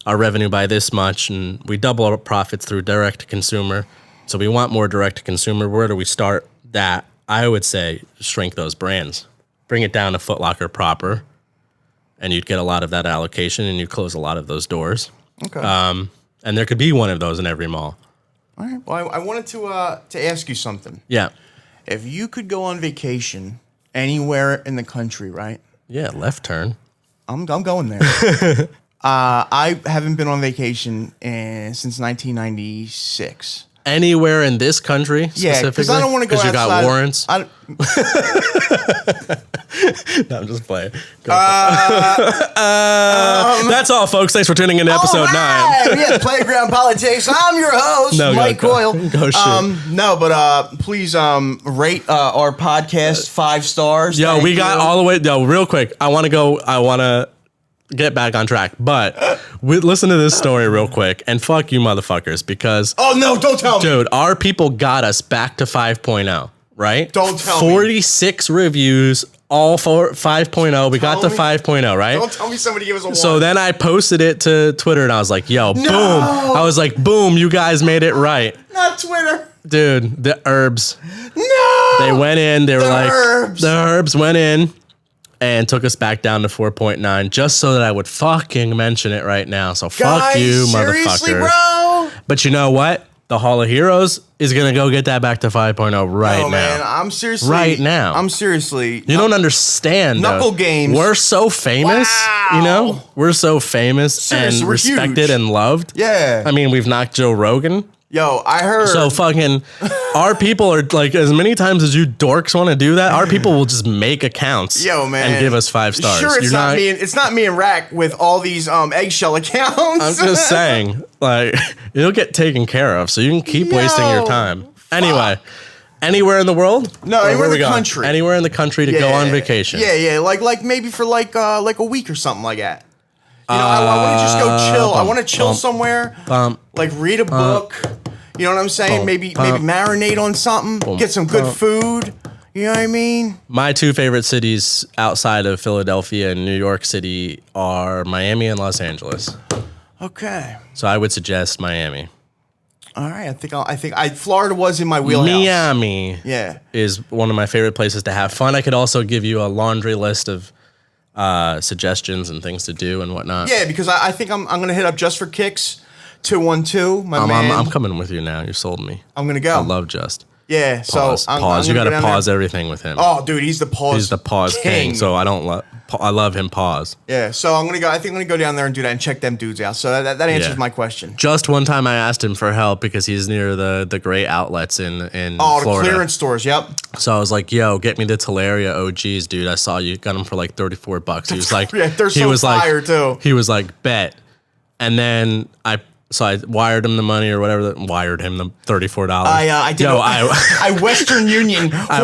our revenue by this much, and we double our profits through direct to consumer. So we want more direct to consumer. Where do we start that? I would say shrink those brands. Bring it down to Foot Locker proper, and you'd get a lot of that allocation, and you'd close a lot of those doors. Okay. And there could be one of those in every mall. All right. Well, I wanted to ask you something. Yeah. If you could go on vacation anywhere in the country, right? Yeah, left turn. I'm going there. I haven't been on vacation since 1996. Anywhere in this country, Yeah, because I don't want to go outside. Because you got warrants. No, I'm just playing. That's all, folks. Thanks for tuning in to episode 9. Yeah, Playground Politics. I'm your host, Mike Coyle. Go shit. Please rate our podcast 5 stars. Yo, we got all the way. Yo, real quick. I want to get back on track, but listen to this story real quick, and fuck you motherfuckers, because oh no, don't tell me, dude, our people got us back to 5.0, right? Don't tell me. 46 reviews, all for 5.0. We got to 5.0, right? Don't tell me somebody gave us a 1. So then I posted it to Twitter, and I was like, yo, boom. I was like, boom, you guys made it right. Not Twitter. Dude, the herbs. No. They went in, they were like, herbs. The herbs went in and took us back down to 4.9 just so that I would fucking mention it right now. So fuck you, seriously, motherfucker. Bro? But you know what? The Hall of Heroes is going to go get that back to 5.0 right now. Man, I'm seriously. Right now. I'm seriously. You don't understand. Knuckle games. We're so famous. Wow. You know? We're so famous Seriously, and we're respected huge. and loved. Yeah. I mean, we've knocked Joe Rogan. Yo, I heard. So fucking, our people are like, as many times as you dorks want to do that, our people will just make accounts. Yo, man. And give us 5 stars. Sure, it's not me. It's not me and Rack with all these eggshell accounts. I'm just saying, like, it'll get taken care of, so you can keep wasting your time. Anyway, anywhere in the world? No, anywhere in the country. Anywhere in the country to go on vacation. Yeah, like maybe for like a week or something like that. You know, I want to just go chill. I want to chill somewhere, like read a book. You know what I'm saying? Maybe marinate on something, get some good food. You know what I mean? My 2 favorite cities outside of Philadelphia and New York City are Miami and Los Angeles. Okay. So I would suggest Miami. All right. I think Florida was in my wheelhouse. Miami, yeah, is one of my favorite places to have fun. I could also give you a laundry list of suggestions and things to do and whatnot. Yeah, because I think I'm gonna hit up Just for Kicks 212. My man. I'm coming with you now. You sold me. I'm gonna go. I love Just. Yeah, so Pause. Pause. You got to pause everything with him. Oh, dude, he's the pause. He's the pause king. So I don't. I love him. Pause. Yeah, so I'm gonna go. I think I'm gonna go down there and do that and check them dudes out. So that answers my question. Just one time, I asked him for help because he's near the great outlets in Florida. The clearance stores. Yep. So I was like, "Yo, get me the Talaria OGs, dude. I saw you got them for like $34." He was like, "Yeah, they're so fire too." He was like, "Bet," and then I wired him the money or whatever. Wired him the $34. I did. I Western Union I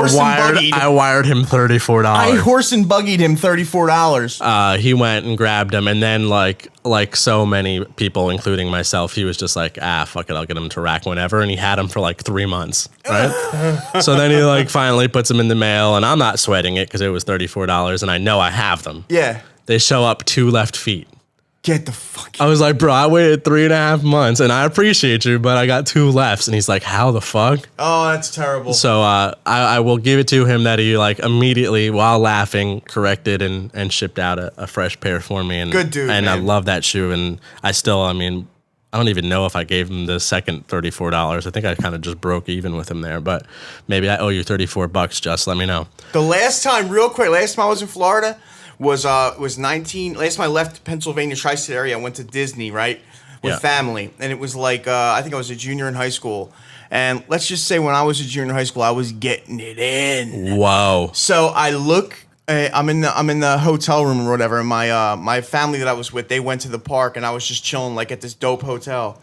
wired him $34. I horse and buggied him $34. He went and grabbed him, and then like so many people, including myself, he was just like, fuck it, I'll get him to rack whenever, and he had him for like 3 months, right? So then he like finally puts them in the mail, and I'm not sweating it because it was $34, and I know I have them. Yeah. They show up 2 left feet. Get the fuck. I was like, bro, I waited 3.5 months, and I appreciate you, but I got 2 lefts. And he's like, how the fuck? Oh, that's terrible. So I will give it to him that he like immediately, while laughing, corrected and shipped out a fresh pair for me. And good dude, and man. I love that shoe. And I don't even know if I gave him the second $34. I think I kind of just broke even with him there, but maybe I owe you $34. Just let me know. The last time I was in Florida was 19. Last time I left Pennsylvania tri-state area, I went to Disney, right, with family, and it was like I think I was a junior in high school, and let's just say when I was a junior in high school, I was getting it in. Whoa! So I look. I'm in the hotel room or whatever. And my family that I was with, they went to the park, and I was just chilling like at this dope hotel.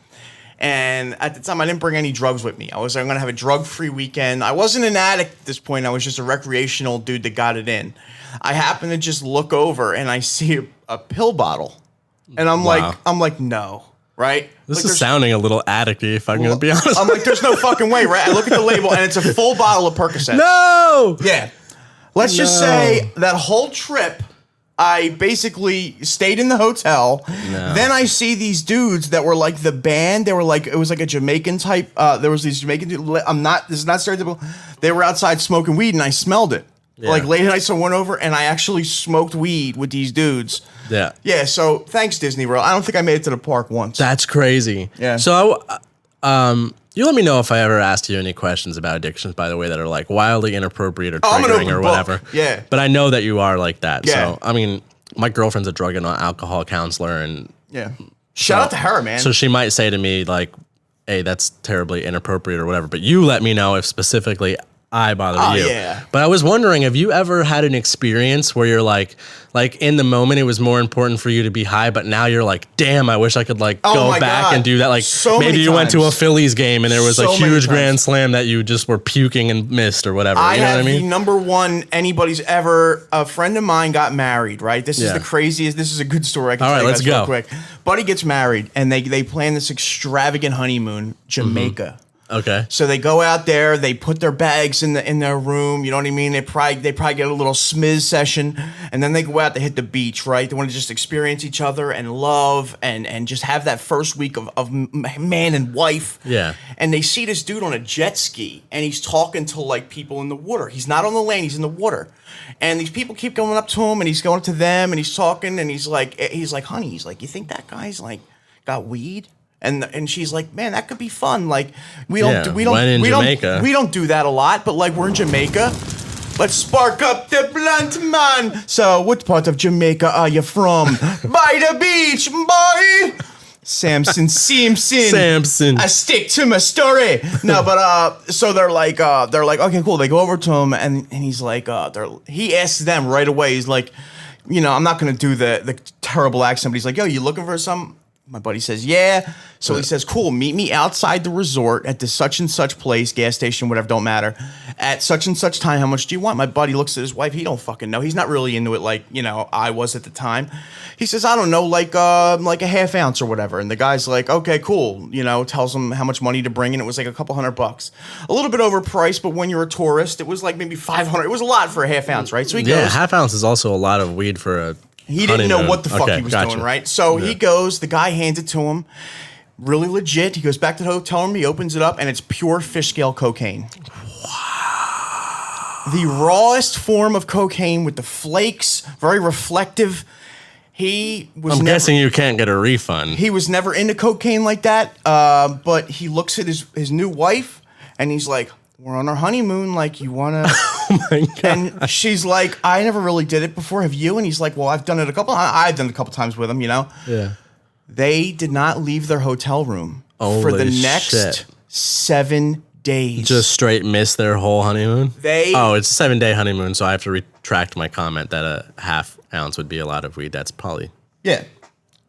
And at the time, I didn't bring any drugs with me. I was going to have a drug-free weekend. I wasn't an addict at this point. I was just a recreational dude that got it in. I happen to just look over, and I see a pill bottle. And I'm like, no, right? This is sounding a little addicty, if I'm going to be honest. I'm like, there's no fucking way, right? I look at the label, and it's a full bottle of Percocet. No! Yeah. Let's just say that whole trip, I basically stayed in the hotel. No. Then I see these dudes that were like the band. They were like, it was like a Jamaican type. There was these Jamaican dudes. This is not stereotypical. They were outside smoking weed, and I smelled it. Yeah. Like late at night, so I went over, and I actually smoked weed with these dudes. Yeah. Yeah, so thanks, Disney World. I don't think I made it to the park once. That's crazy. Yeah. So, you let me know if I ever asked you any questions about addictions, by the way, that are like wildly inappropriate or triggering or whatever. Yeah. But I know that you are like that. Yeah. So, I mean, my girlfriend's a drug and alcohol counselor, and shout out to her, man. So she might say to me like, hey, that's terribly inappropriate or whatever. But you let me know if specifically I bother you. Yeah. But I was wondering, have you ever had an experience where you're like in the moment it was more important for you to be high, but now you're like, damn, I wish I could like go back and do that. Like maybe you went to a Phillies game and there was a huge grand slam that you just were puking and missed or whatever. You know what I mean? The number one anybody's ever. A friend of mine got married. Right. This is the craziest. This is a good story. I can tell you guys real quick. Buddy gets married and they plan this extravagant honeymoon, Jamaica. Mm-hmm. Okay. So they go out there, they put their bags in their room, you know what I mean? They probably get a little smiz session, and then they go out to hit the beach, right? They want to just experience each other and love and just have that first week of man and wife. Yeah. And they see this dude on a jet ski, and he's talking to like people in the water. He's not on the land, he's in the water. And these people keep going up to him, and he's going up to them, and he's talking, and he's like, honey, he's like, you think that guy's like got weed? And she's like, man, that could be fun. Like we don't do that a lot, but like we're in Jamaica. Let's spark up the blunt, man. So what part of Jamaica are you from? By the beach, boy. Samson. I stick to my story. No, but so they're like, okay, cool. They go over to him, and he's like, he asks them right away. He's like, you know, I'm not gonna do the terrible accent, but he's like, yo, you looking for some? My buddy says, yeah. So he says, cool, meet me outside the resort at the such and such place, gas station, whatever, don't matter. At such and such time, how much do you want? My buddy looks at his wife. He don't fucking know. He's not really into it like, you know, I was at the time. He says, I don't know, like a half ounce or whatever. And the guy's like, okay, cool. You know, tells him how much money to bring. And it was like a couple $100. A little bit overpriced, but when you're a tourist, it was like maybe $500. It was a lot for a half ounce, right? So he goes. Half ounce is also a lot of weed for a He didn't know what the fuck he was doing, right? So he goes, the guy hands it to him, really legit. He goes back to the hotel room, he opens it up, and it's pure fish scale cocaine. Wow. The rawest form of cocaine with the flakes, very reflective. I'm guessing you can't get a refund. He was never into cocaine like that, but he looks at his new wife, and he's like, we're on our honeymoon. Like, you want to? Oh my God. And she's like, I never really did it before. Have you? And he's like, well, I've done it I've done it a couple times with him, you know? Yeah. They did not leave their hotel room for the next shit. 7 days. Just straight missed their whole honeymoon? They- it's a 7-day honeymoon, so I have to retract my comment that a half ounce would be a lot of weed. That's probably Yeah.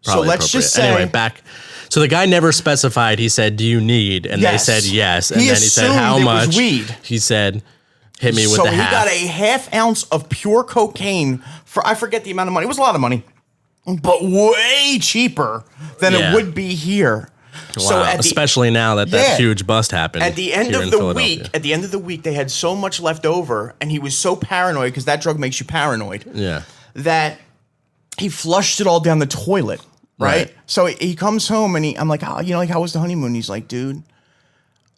So probably let's just say. Anyway, back. So the guy never specified. He said, do you need? And Yes. they said yes. And He then he said, assumed how it much? was weed. He said, hit me with So the he half. got a half ounce of pure cocaine for, I forget the amount of money. It was a lot of money, but way cheaper than Yeah. it would be here. Wow. So at the, Especially now that Yeah. huge bust happened. at the end here of in the Philadelphia. week, they had so much left over, and he was so paranoid because that drug makes you paranoid. Yeah. That he flushed it all down the toilet. Right. Right. So he comes home and I'm like, oh, like, how was the honeymoon? He's like, dude,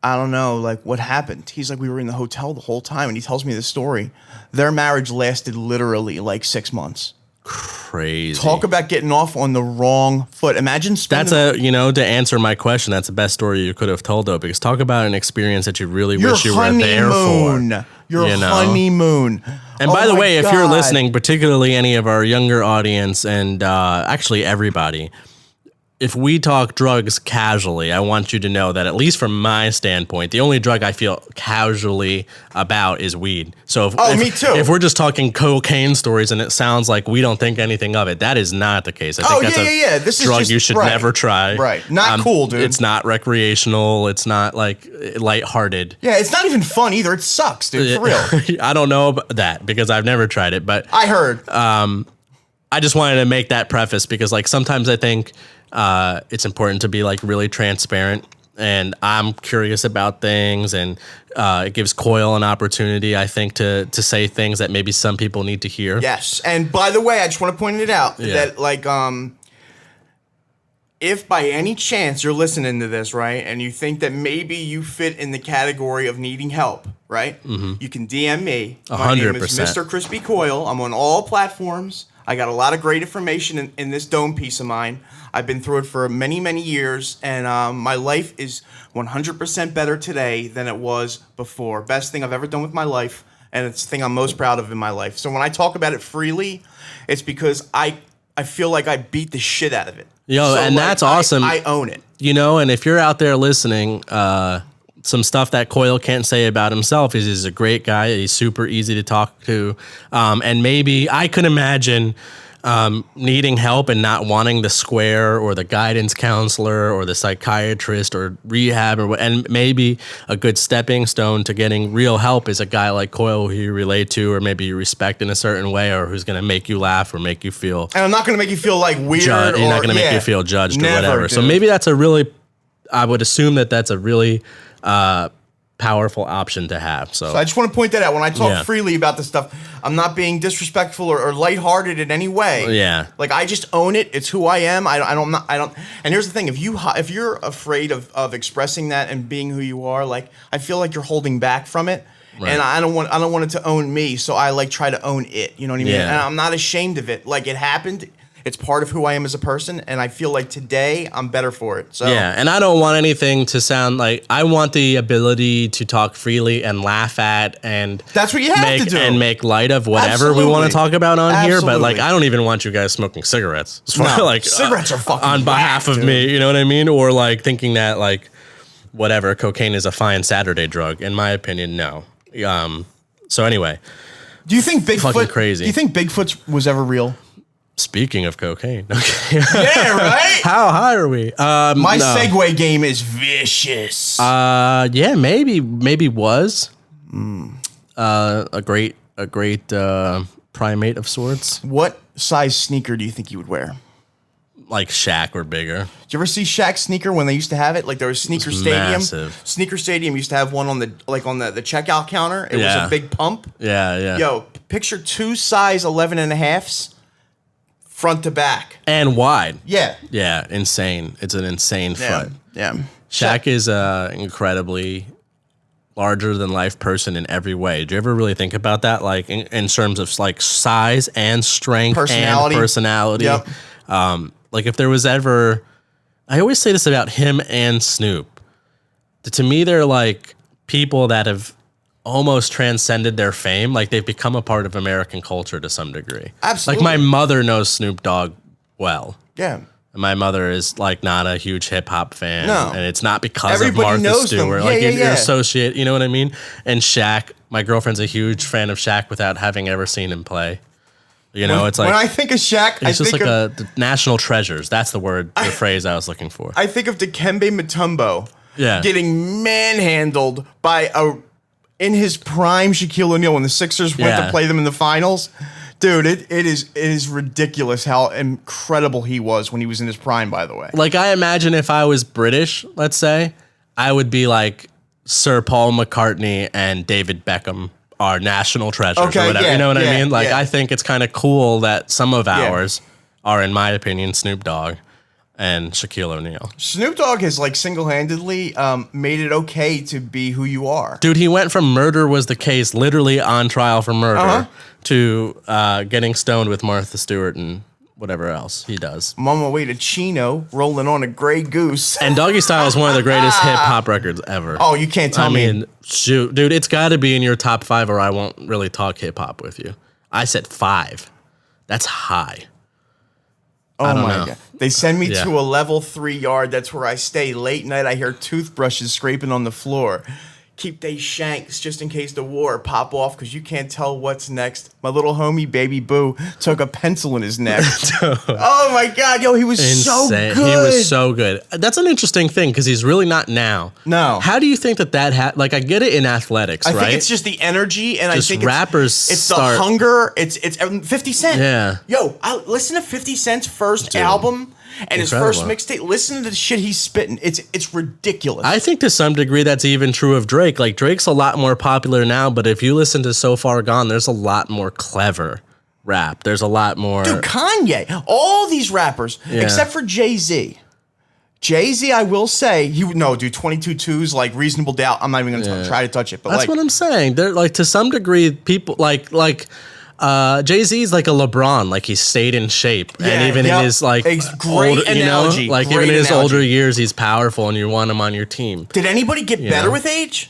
I don't know. Like, what happened? He's like, we were in the hotel the whole time. And he tells me the story. Their marriage lasted literally like 6 months. Crazy. Talk about getting off on the wrong foot. Imagine spending to answer my question, that's the best story you could have told, though, because talk about an experience that you really your wish you were there for. honeymoon. Your you know? honeymoon. And Oh by the my way, if you're God. listening, particularly any of our younger audience and actually everybody, if we talk drugs casually, I want you to know that at least from my standpoint, the only drug I feel casually about is weed. So if, me too. If we're just talking cocaine stories and it sounds like we don't think anything of it, that is not the case. I think that's a This is drug just, you should right. never try. Right. Not cool, dude. It's not recreational. It's not like lighthearted. Yeah, it's not even fun either. It sucks, dude. For real. I don't know about that because I've never tried it, but I heard. I just wanted to make that preface because like sometimes I think it's important to be like really transparent, and I'm curious about things, and it gives COYLE an opportunity, I think, to say things that maybe some people need to hear. Yes. And by the way, I just want to point it out Yeah. that like if by any chance you're listening to this, right, and you think that maybe you fit in the category of needing help, right? Mm-hmm. You can DM me. My name is 100%. Mr. Crispy COYLE. I'm on all platforms. I got a lot of great information in this dome piece of mine. I've been through it for many, many years, and my life is 100% better today than it was before. Best thing I've ever done with my life, and it's the thing I'm most proud of in my life. So when I talk about it freely, it's because I feel like I beat the shit out of it. Yo, So, and like, that's awesome. I own it. You know, and if you're out there listening, some stuff that COYLE can't say about himself is he's a great guy. He's super easy to talk to. And maybe I could imagine needing help and not wanting the square or the guidance counselor or the psychiatrist or rehab and maybe a good stepping stone to getting real help is a guy like COYLE who you relate to or maybe you respect in a certain way or who's going to make you laugh or make you feel And I'm not going to make you feel like weird. You're not going to make yeah. you feel judged Never, or whatever. So dude. maybe that's a really, I would assume that's a really powerful option to have. So I just want to point that out. When I talk Yeah. freely about this stuff, I'm not being disrespectful or lighthearted in any way. Yeah. Like I just own it. It's who I am. I don't. And here's the thing: if you're afraid of expressing that and being who you are, like I feel like you're holding back from it. Right. And I don't want it to own me. So I like try to own it. You know what I mean? Yeah. And I'm not ashamed of it. Like it happened. It's part of who I am as a person, and I feel like today I'm better for it. So yeah, and I don't want anything to sound like I want the ability to talk freely and laugh at and That's what you have to do. and make light of whatever we want Absolutely. to talk about on here. But like, Absolutely. I don't even want you guys smoking cigarettes. As far No, like cigarettes are fucking on behalf whack, of me. You know what I mean? Or like thinking that like whatever cocaine is a fine Saturday drug. In my opinion, no. So anyway, Do you think Bigfoot? Fucking crazy. Do you think Bigfoot was ever real? speaking of cocaine, okay. Yeah, right. How high are we? My no. segue game is vicious. Yeah, maybe was a great primate of sorts, What size sneaker do you think you would wear? like Shaq or bigger. Did you ever see Shaq's sneaker when they used to have it? Like there was Sneaker Stadium. massive. Sneaker Stadium used to have one on the checkout counter. It was Yeah. a big pump. Yeah. Yo, picture two size 11 and a halves front to back. And wide. Yeah. Yeah, insane. It's an insane Yeah. foot. Yeah. Shaq is a incredibly larger than life person in every way. Do you ever really think about that? Like in terms of like size and strength Personality. and personality. Yep. Like if there was ever, I always say this about him and Snoop. To me, they're like people that have almost transcended their fame. Like they've become a part of American culture to some degree. Absolutely. Like my mother knows Snoop Dogg well. Yeah. My mother is like not a huge hip hop fan, No. and it's not because Everybody of Martha knows them. Stewart. Yeah, like yeah, you yeah. associate, you know what I mean? And Shaq, my girlfriend's a huge fan of Shaq without having ever seen him play. You know, it's like when I think of Shaq, I it's just think like of, the national treasures. That's the word, the phrase I was looking for. I think of Dikembe Mutombo Yeah. getting manhandled by in his prime Shaquille O'Neal when the Sixers went to Yeah. play them in the finals. Dude, it is ridiculous how incredible he was when he was in his prime, by the way. Like I imagine if I was British, let's say, I would be like Sir Paul McCartney and David Beckham are national treasures Okay, or whatever. yeah, You know what I yeah, mean? Like yeah. I think it's kind of cool that some of ours are, in my opinion, Snoop Dogg and Shaquille O'Neal. Snoop Dogg has like single-handedly made it okay to be who you are. Dude, he went from murder was the case, literally on trial for murder, to getting stoned with Martha Stewart and whatever else he does. I'm on my way to Chino, rolling on a Grey Goose. And Doggy Style is one of the greatest hip hop records ever. Oh, you can't tell I me. mean, shoot, dude, it's got to be in your top 5 or I won't really talk hip hop with you. I said 5. That's high. Oh don't my know. God. They send me Yeah. to a level 3 yard. That's where I stay. Late night, I hear toothbrushes scraping on the floor. Keep they shanks just in case the war pop off because you can't tell what's next. My little homie, Baby Boo, took a pencil in his neck. Oh my God, yo, he was so Insane. good. He was so good. That's an interesting thing because he's really not now. No. How do you think that like I get it in athletics, I right? think it's just the energy, and Just I think rappers it's start- the hunger. It's 50 Cent. Yeah. Yo, I listen to 50 Cent's first album and his first mixtape. Listen to the shit he's spitting. It's ridiculous. I think to some degree that's even true of Drake. Like Drake's a lot more popular now, but if you listen to So Far Gone, there's a lot more clever rap. There's a lot more. Dude, Kanye, all these rappers, Yeah. except for Jay-Z. Jay-Z, I will say, dude, 22 twos, like Reasonable Doubt. I'm not even gonna try to touch it, but That's like, what I'm saying. They're like to some degree, people like Jay-Z's like a LeBron, like he stayed in shape, and even in his like great older, analogy. like Great even in his analogy. older years, he's powerful, and you want him on your team. did anybody get better know? with age?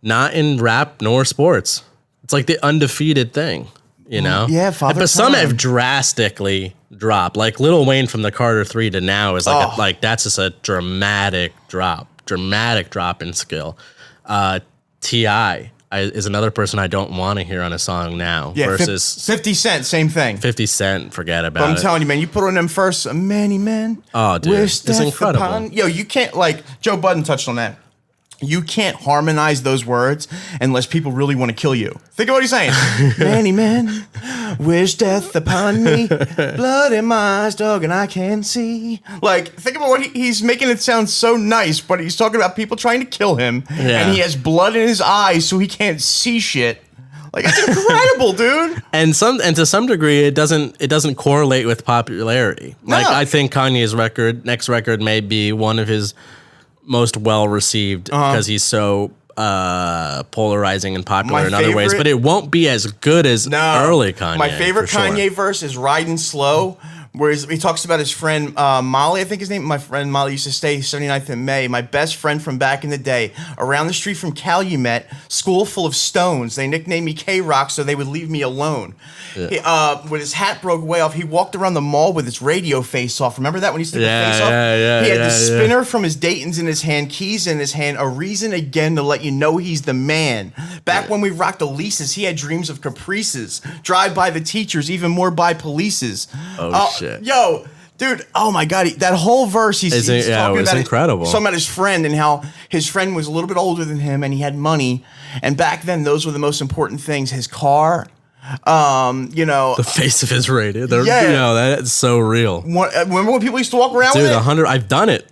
Not in rap nor sports. It's like the undefeated thing, you know? Yeah, Father But some Time. have drastically dropped. Like Lil Wayne from the Carter 3 to now is like like that's just a dramatic drop in skill. T.I. is another person I don't want to hear on a song now Yeah, versus 50 Cent, same thing. 50 Cent, forget about But I'm it. telling you, man, you put on them first, many men. Oh, dude, wish it's death incredible. upon- Yo, you can't, like, Joe Budden touched on that. You can't harmonize those words unless people really want to kill you. Think of what he's saying. Many men wish death upon me. Blood in my eyes, dog, and I can see. Like, think about what he's making it sound so nice, but he's talking about people trying to kill him, Yeah. and he has blood in his eyes so he can't see shit. Like, that's incredible, dude. And to some degree, it doesn't correlate with popularity. Like No. I think Kanye's next record may be one of his most well received because he's so polarizing and popular My in other ways. favorite- But it won't be as good as early Kanye. My favorite for sure. Kanye verse is "Riding Slow," where he talks about his friend Molly. I think his name. My friend Molly used to stay 79th and May. My best friend from back in the day. Around the street from Calumet, school full of stones. They nicknamed me K-Rock, so they would leave me alone. He, when his hat broke way off, he walked around the mall with his radio face off. Remember that when he took the face off? He had the spinner from his Dayton's in his hand, keys in his hand, a reason again to let you know he's the man. Back when we rocked Elises, he had dreams of caprices. Drive by the teachers, even more by polices. Oh, shit. Yo, dude, oh my God, that whole verse, he's It talking was about incredible. Talking about his friend and how his friend was a little bit older than him and he had money. And back then, those were the most important things. His car, The face of his radio. Yeah. That's so real. remember when people used to walk around Dude, with it? 100. I've done it.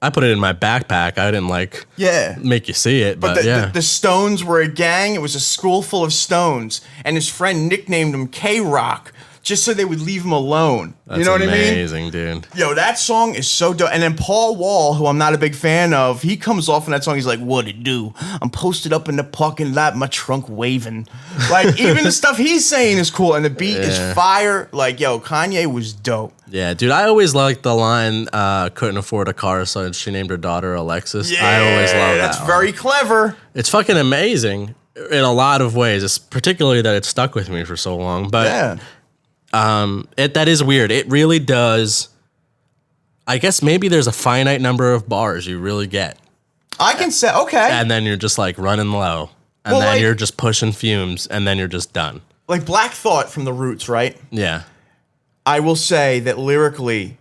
I put it in my backpack. I didn't Yeah. make you see it, but, yeah. The Stones were a gang. It was a school full of Stones. And his friend nicknamed him K-Rock just so they would leave him alone. That's you know what I mean? amazing, dude. Yo, that song is so dope. And then Paul Wall, who I'm not a big fan of, he comes off in that song. He's like, "What it do? I'm posted up in the parking lot, my trunk waving." Like, even the stuff he's saying is cool. And the beat is fire. Like, yo, Kanye was dope. Yeah, dude, I always liked the line, couldn't afford a car, so she named her daughter Alexis. I always love that. That's one. very clever. It's fucking amazing. in a lot of ways. It's particularly that it stuck with me for so long. But that is weird. It really does. I guess maybe there's a finite number of bars you really get. I can say, okay. And then you're just like running low. And then you're just pushing fumes. And then you're just done. Like Black Thought from The Roots, right? Yeah. I will say that lyrically,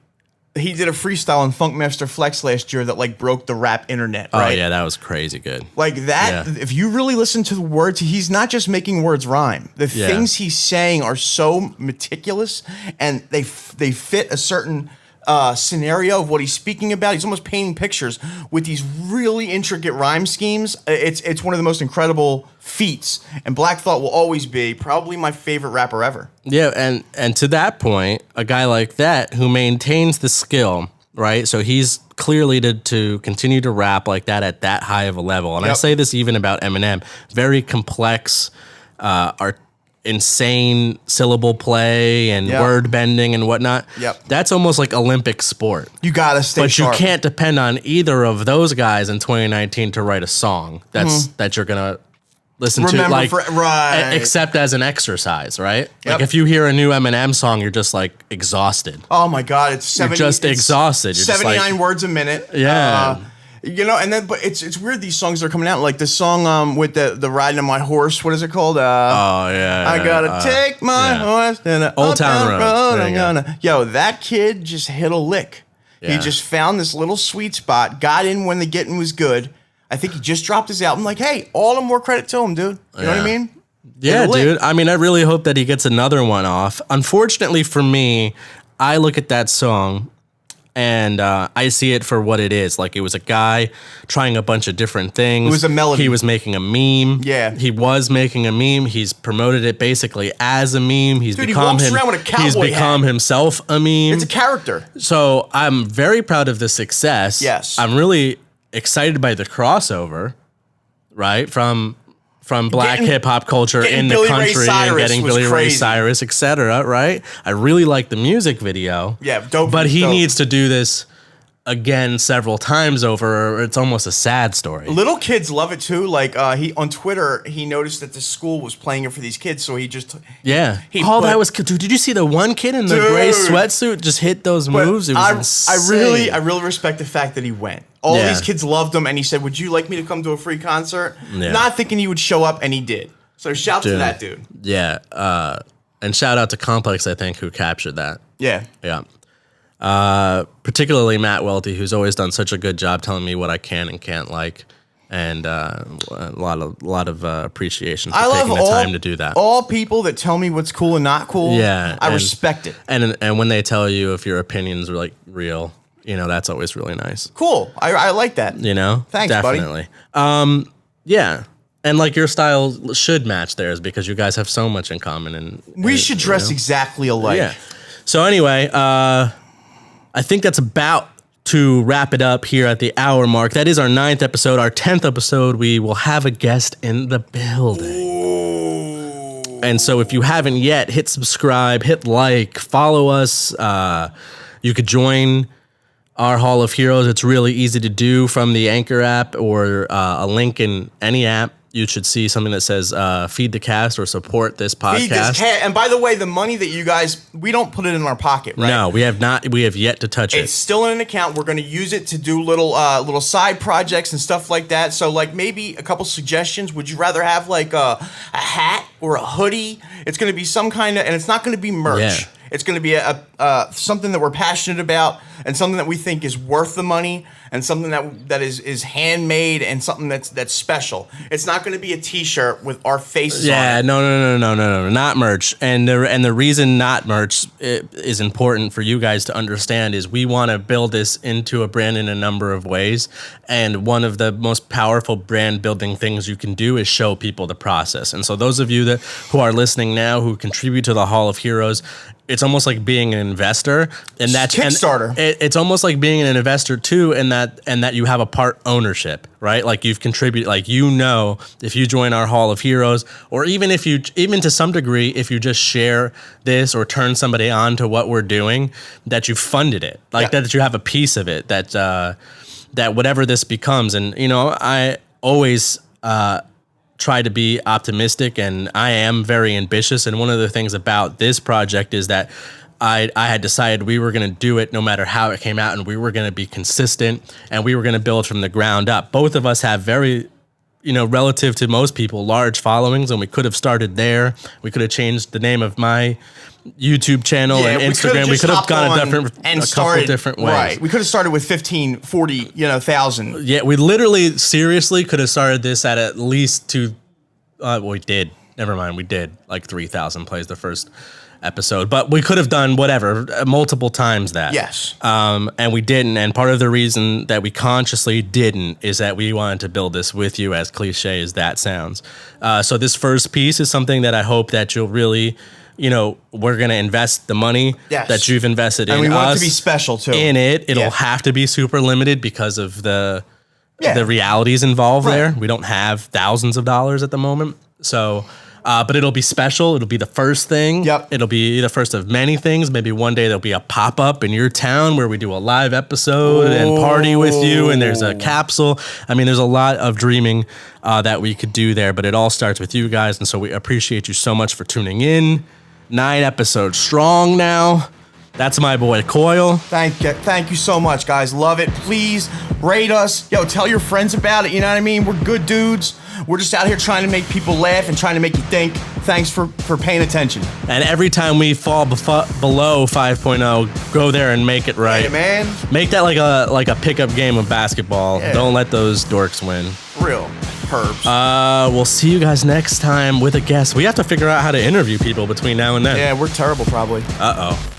he did a freestyle on Funkmaster Flex last year that like broke the rap internet, right? Oh, yeah, that was crazy good. Like that, if you really listen to the words, he's not just making words rhyme. The things he's saying are so meticulous, and they fit a certain scenario of what he's speaking about. He's almost painting pictures with these really intricate rhyme schemes. It's one of the most incredible feats, and Black Thought will always be probably my favorite rapper ever. Yeah, and to that point, a guy like that who maintains the skill, right? So he's clearly to continue to rap like that at that high of a level. And I say this even about Eminem. Very complex, insane syllable play and word bending and whatnot. That's almost like Olympic sport. You gotta stay sharp. But you can't depend on either of those guys in 2019 to write a song that you're gonna listen to, like, except as an exercise, right? Like if you hear a new Eminem song, you're just like exhausted. Oh my God, it's 70. You're just exhausted. You're 79 just like, words a minute. Yeah. You know, and then but it's weird these songs are coming out, like the song with the riding on my horse. What is it called? I gotta take my horse and Old Town Road. I'm gonna. Yo, that kid just hit a lick. He just found this little sweet spot. Got in when the getting was good. I think he just dropped his album. Like, hey, all the more credit to him, dude. You know what I mean? Yeah, dude. I mean, I really hope that he gets another one off. Unfortunately for me, I look at that song and I see it for what it is. Like, it was a guy trying a bunch of different things. It was a melody. He was making a meme. Yeah. He was making a meme. He's promoted it basically as a meme. He's become around with a cowboy He's become hat. himself a meme. It's a character. So I'm very proud of the success. Yes. I'm really excited by the crossover, right? From black hip hop culture in the country and getting Billy Ray Cyrus, etc. Right? I really like the music video. Yeah, dope. But he needs to do this again several times over, or it's almost a sad story. Little kids love it too. Like he on Twitter, he noticed that the school was playing it for these kids, so he just that was dude. Did you see the one kid in the gray sweatsuit just hit those moves? It was insane. I really respect the fact that he went. All these kids loved him, and he said, "Would you like me to come to a free concert?" Yeah. Not thinking he would show up, and he did. So shout to that dude. Yeah, and shout out to Complex, I think, who captured that. Yeah. Particularly Matt Welty, who's always done such a good job telling me what I can and can't like, and a lot of appreciation for taking the time to do that. All people that tell me what's cool and not cool, I respect it. And when they tell you if your opinions are like real, you know, that's always really nice. Cool. I like that. You know? Thanks, definitely. Buddy. Yeah. And like your style should match theirs because you guys have so much in common. And we should dress exactly alike. Yeah. So anyway, I think that's about to wrap it up here at the hour mark. That is our 9th episode. Our 10th episode, we will have a guest in the building. Ooh. And so if you haven't yet, hit subscribe, hit like, follow us. You could join our Hall of Heroes. It's really easy to do from the Anchor app or a link in any app. You should see something that says feed the cast or support this podcast. And by the way, the money that you guys, we don't put it in our pocket, right? No, we have not. We have yet to touch it. It's still in an account. We're going to use it to do little side projects and stuff like that. So like maybe a couple suggestions. Would you rather have like a hat or a hoodie? It's going to be some kind of, and it's not going to be merch. Yeah. It's going to be something that we're passionate about and something that we think is worth the money and something that is handmade and something that's special. It's not going to be a T-shirt with our faces on it. Yeah, no, not merch. And the reason not merch is important for you guys to understand is we want to build this into a brand in a number of ways. And one of the most powerful brand building things you can do is show people the process. And so those of you who are listening now who contribute to the Hall of Heroes, it's almost like being an investor, and that's Kickstarter. It's almost like being an investor too, and that you have a part ownership, right? Like you've contributed, like you know, if you join our Hall of Heroes, or even to some degree, if you just share this or turn somebody on to what we're doing, that you funded it, like that you have a piece of it, that whatever this becomes, and you know, I always try to be optimistic, and I am very ambitious. And one of the things about this project is that I had decided we were going to do it no matter how it came out, and we were going to be consistent, and we were going to build from the ground up. Both of us have very, relative to most people, large followings, and we could have started there. We could have changed the name of my YouTube channel and Instagram. We could have gone a couple different ways. Right. We could have started with 15, 40, 1,000. Yeah, we literally, seriously could have started this at least we did. Never mind, we did like 3,000 plays the first episode, but we could have done whatever multiple times that. Yes. And we didn't. And part of the reason that we consciously didn't is that we wanted to build this with you, as cliche as that sounds. So this first piece is something that I hope that you'll really, we're going to invest the money that you've invested in us. And we want it to be special too. In it. It'll have to be super limited because of the realities involved there. We don't have thousands of dollars at the moment. So, but it'll be special. It'll be the first thing. Yep. It'll be the first of many things. Maybe one day there'll be a pop-up in your town where we do a live episode and party with you, and there's a capsule. I mean, there's a lot of dreaming that we could do there, but it all starts with you guys, and so we appreciate you so much for tuning in. 9 episodes strong now. That's my boy, COYLE. Thank you so much, guys. Love it. Please rate us. Yo, tell your friends about it. You know what I mean? We're good dudes. We're just out here trying to make people laugh and trying to make you think. Thanks for paying attention. And every time we fall below 5.0, go there and make it right. Hey, man. Make that like a pickup game of basketball. Yeah. Don't let those dorks win. Real herbs. We'll see you guys next time with a guest. We have to figure out how to interview people between now and then. Yeah, we're terrible probably. Uh-oh.